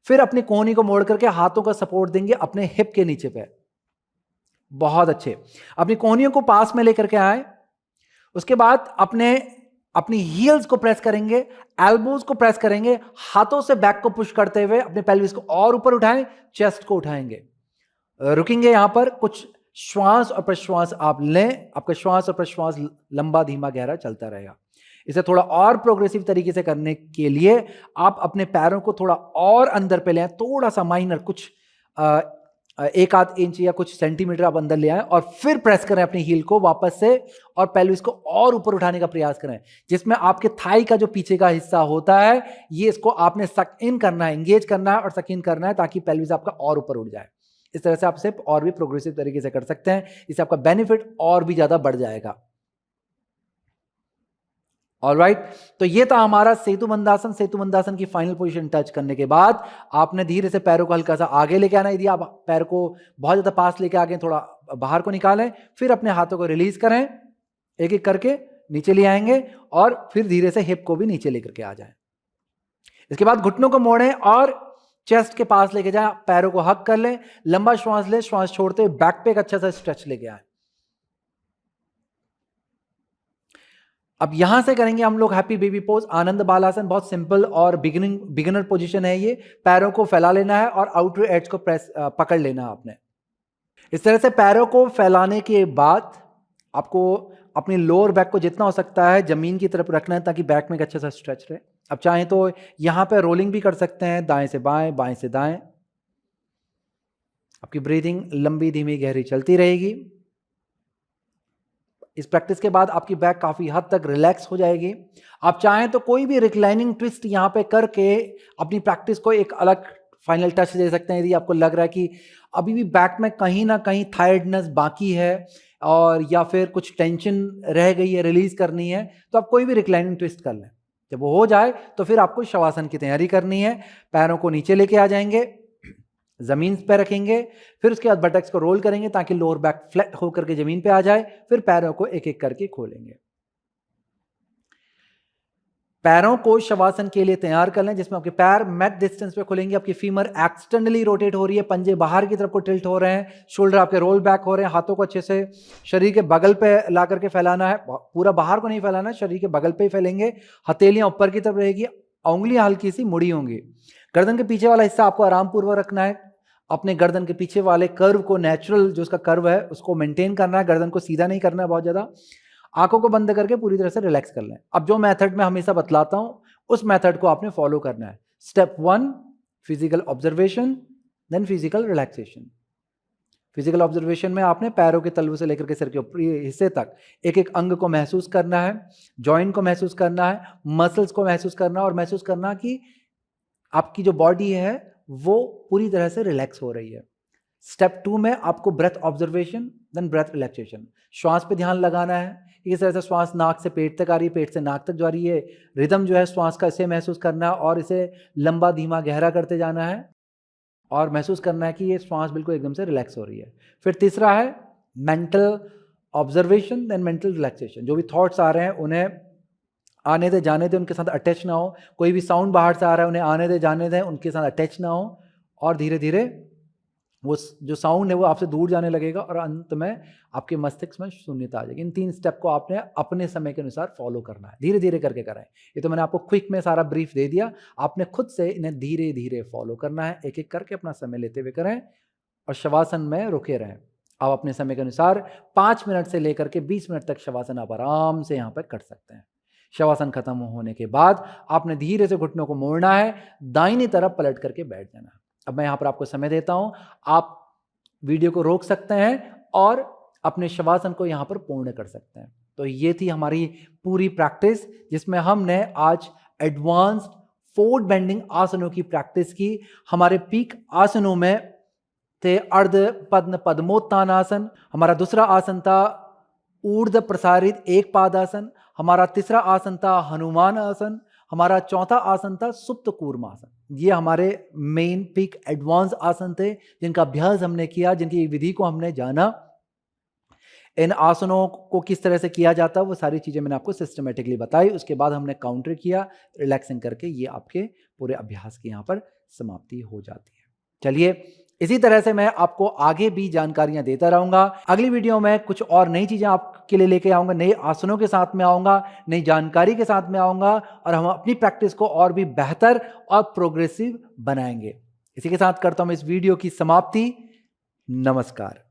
फिर अपनी कोहनी को मोड़ करके हाथों का सपोर्ट देंगे अपने हिप के नीचे पे। बहुत अच्छे। अपनी कोहनियों को पास में लेकर के आए। उसके बाद अपनी हील्स को प्रेस करेंगे, एल्बोज को प्रेस करेंगे, हाथों से बैक को पुश करते हुए अपने पेल्विस को और ऊपर उठाएं, चेस्ट को उठाएंगे। रुकेंगे यहां पर, कुछ श्वास और प्रश्वास आप लें। आपका श्वास और प्रश्वास लंबा धीमा गहरा चलता रहेगा। इसे थोड़ा और प्रोग्रेसिव तरीके से करने के लिए आप अपने पैरों को थोड़ा और अंदर पे ले आए, थोड़ा सा माइनर, कुछ 1-8 इंच या कुछ सेंटीमीटर आप अंदर ले आए और फिर प्रेस करें अपनी हील को वापस से और पेल्विस को और ऊपर उठाने का प्रयास करें, जिसमें आपके थाई का जो पीछे का हिस्सा होता है ये इसको आपने सक इन करना है, एंगेज करना है और सक इन करना है ताकि पेल्विस आपका और ऊपर उठ जाए। इस तरह से आप सिर्फ और भी प्रोग्रेसिव तरीके से कर सकते हैं, इससे आपका बेनिफिट और भी ज्यादा बढ़ जाएगा। ऑलराइट, तो ये था हमारा सेतु बंधासन। सेतु बंधासन की फाइनल पोजीशन टच करने के बाद आपने धीरे से पैरों को हल्का सा आगे लेके आना। यदि आप पैर को बहुत ज्यादा पास लेके आ गए, थोड़ा बाहर को निकालें, फिर अपने हाथों को रिलीज करें, एक एक करके नीचे ले आएंगे और फिर धीरे से हिप को भी नीचे लेकर के आ जाएं। इसके बाद घुटनों को मोड़ें और चेस्ट के पास लेके जाएं, पैरों को हक कर लें, लंबा श्वास लें, श्वास छोड़ते हुए बैक पे एक अच्छा सा स्ट्रेच लेके आए। अब यहां से करेंगे हम लोग हैप्पी बेबी पोज, आनंद बालासन। बहुत सिंपल और बिगिनर पोजीशन है ये। पैरों को फैला लेना है और आउटर एज को पकड़ लेना है आपने। इस तरह से पैरों को फैलाने के बाद आपको अपनी लोअर बैक को जितना हो सकता है जमीन की तरफ रखना है ताकि बैक में एक अच्छा सा स्ट्रेच रहे। अब चाहें तो यहां पे रोलिंग भी कर सकते हैं, दाएं से बाएं, बाएं से दाएं। आपकी ब्रीदिंग लंबी धीमी गहरी चलती रहेगी। इस प्रैक्टिस के बाद आपकी बैक काफी हद तक रिलैक्स हो जाएगी। आप चाहें तो कोई भी रिक्लाइनिंग ट्विस्ट यहां पे करके अपनी प्रैक्टिस को एक अलग फाइनल टच दे सकते हैं। यदि आपको लग रहा है कि अभी भी बैक में कहीं ना कहीं थायर्डनेस बाकी है और या फिर कुछ टेंशन रह गई है, रिलीज करनी है, तो आप कोई भी रिक्लाइनिंग ट्विस्ट कर लें। जब वो हो जाए तो फिर आपको शवासन की तैयारी करनी है। पैरों को नीचे लेके आ जाएंगे, जमीन पे रखेंगे, फिर उसके बाद बटक्स को रोल करेंगे ताकि लोअर बैक फ्लैट होकर के जमीन पे आ जाए। फिर पैरों को एक एक करके खोलेंगे। पैरों को शवासन के लिए तैयार कर लें, जिसमें आपके पैर मैट डिस्टेंस पे खुलेंगे, आपकी फीमर एक्सटर्नली रोटेट हो रही है, पंजे बाहर की तरफ को टिल्ट हो रहे हैं, शोल्डर आपके रोल बैक हो रहे हैं। हाथों को अच्छे से शरीर के बगल पे ला करके फैलाना है, पूरा बाहर को नहीं फैलाना है, शरीर के बगल पे ही फैलेंगे। हथेलियां ऊपर की तरफ रहेगी, उंगलियां हल्की सी मुड़ी होंगी। गर्दन के पीछे वाला हिस्सा आपको आराम पूर्वक रखना है। अपने गर्दन के पीछे वाले कर्व को, नेचुरल जो उसका कर्व है उसको मेंटेन करना है, गर्दन को सीधा नहीं करना है बहुत ज्यादा। आंखों को बंद करके पूरी तरह से रिलैक्स कर लें। अब जो मेथड मैं हमेशा बतलाता हूं उस मेथड को आपने फॉलो करना है। Step 1 physical observation, then physical relaxation. Physical observation में आपने पैरों के तलवों से लेकर के सिर के ऊपरी हिस्से तक एक एक अंग को महसूस करना है, जॉइंट को महसूस करना है, मसल्स को महसूस करना है और महसूस करना कि आपकी जो बॉडी है वो पूरी तरह से रिलैक्स हो रही है। स्टेप 2 में आपको breath observation, then breath relaxation. श्वास पे ध्यान लगाना है। इस तरह से श्वास नाक से पेट तक आ रही है, पेट से नाक तक जा रही है, रिदम जो है श्वास का इसे महसूस करना है और इसे लंबा धीमा गहरा करते जाना है और महसूस करना है कि ये श्वास बिल्कुल एकदम से रिलैक्स हो रही है। फिर तीसरा है mental observation, then mental relaxation. जो भी थॉट्स आ रहे हैं उन्हें आने दे, जाने दे, उनके साथ अटैच ना हो। कोई भी साउंड बाहर से आ रहा है उन्हें आने दे, जाने दें, उनके साथ अटैच ना हो और धीरे धीरे वो जो साउंड है वो आपसे दूर जाने लगेगा और अंत में आपके मस्तिष्क में शून्यता आ जाएगी। इन 3 स्टेप को आपने अपने समय के अनुसार फॉलो करना है, धीरे धीरे करके कराएं। ये तो मैंने आपको क्विक में सारा ब्रीफ दे दिया, आपने खुद से इन्हें धीरे धीरे फॉलो करना है, एक एक करके अपना समय लेते हुए करें और शवासन में रुके रहें। आप अपने समय के अनुसार 5 मिनट से लेकर के 20 मिनट तक शवासन आप आराम से यहाँ पर कर सकते हैं। शवासन खत्म होने के बाद आपने धीरे से घुटनों को मोड़ना है, दाहिनी तरफ पलट करके बैठ जाना है। अब मैं यहाँ पर आपको समय देता हूँ, आप वीडियो को रोक सकते हैं और अपने शवासन को यहाँ पर पूर्ण कर सकते हैं। तो ये थी हमारी पूरी प्रैक्टिस जिसमें हमने आज एडवांस्ड फोर्थ बेंडिंग आसनों की प्रैक्टिस की। हमारे पीक आसनों में थे अर्ध पद्म पद्मोत्थान आसन, हमारा दूसरा आसन था ऊर्ध्व प्रसारित एक पादासन, हमारा तीसरा आसन था हनुमान आसन, हमारा चौथा आसन था सुप्त कूर्म आसन। ये हमारे मेन पीक एडवांस आसन थे जिनका अभ्यास हमने किया, जिनकी विधि को हमने जाना। इन आसनों को किस तरह से किया जाता है वो सारी चीजें मैंने आपको सिस्टमेटिकली बताई। उसके बाद हमने काउंटर किया, रिलैक्सिंग करके ये आपके पूरे अभ्यास की यहाँ पर समाप्ति हो जाती है। चलिए इसी तरह से मैं आपको आगे भी जानकारियां देता रहूंगा। अगली वीडियो में कुछ और नई चीजें आपके लिए लेके आऊंगा, नए आसनों के साथ में आऊंगा, नई जानकारी के साथ में आऊंगा और हम अपनी प्रैक्टिस को और भी बेहतर और प्रोग्रेसिव बनाएंगे। इसी के साथ करता हूं इस वीडियो की समाप्ति। नमस्कार।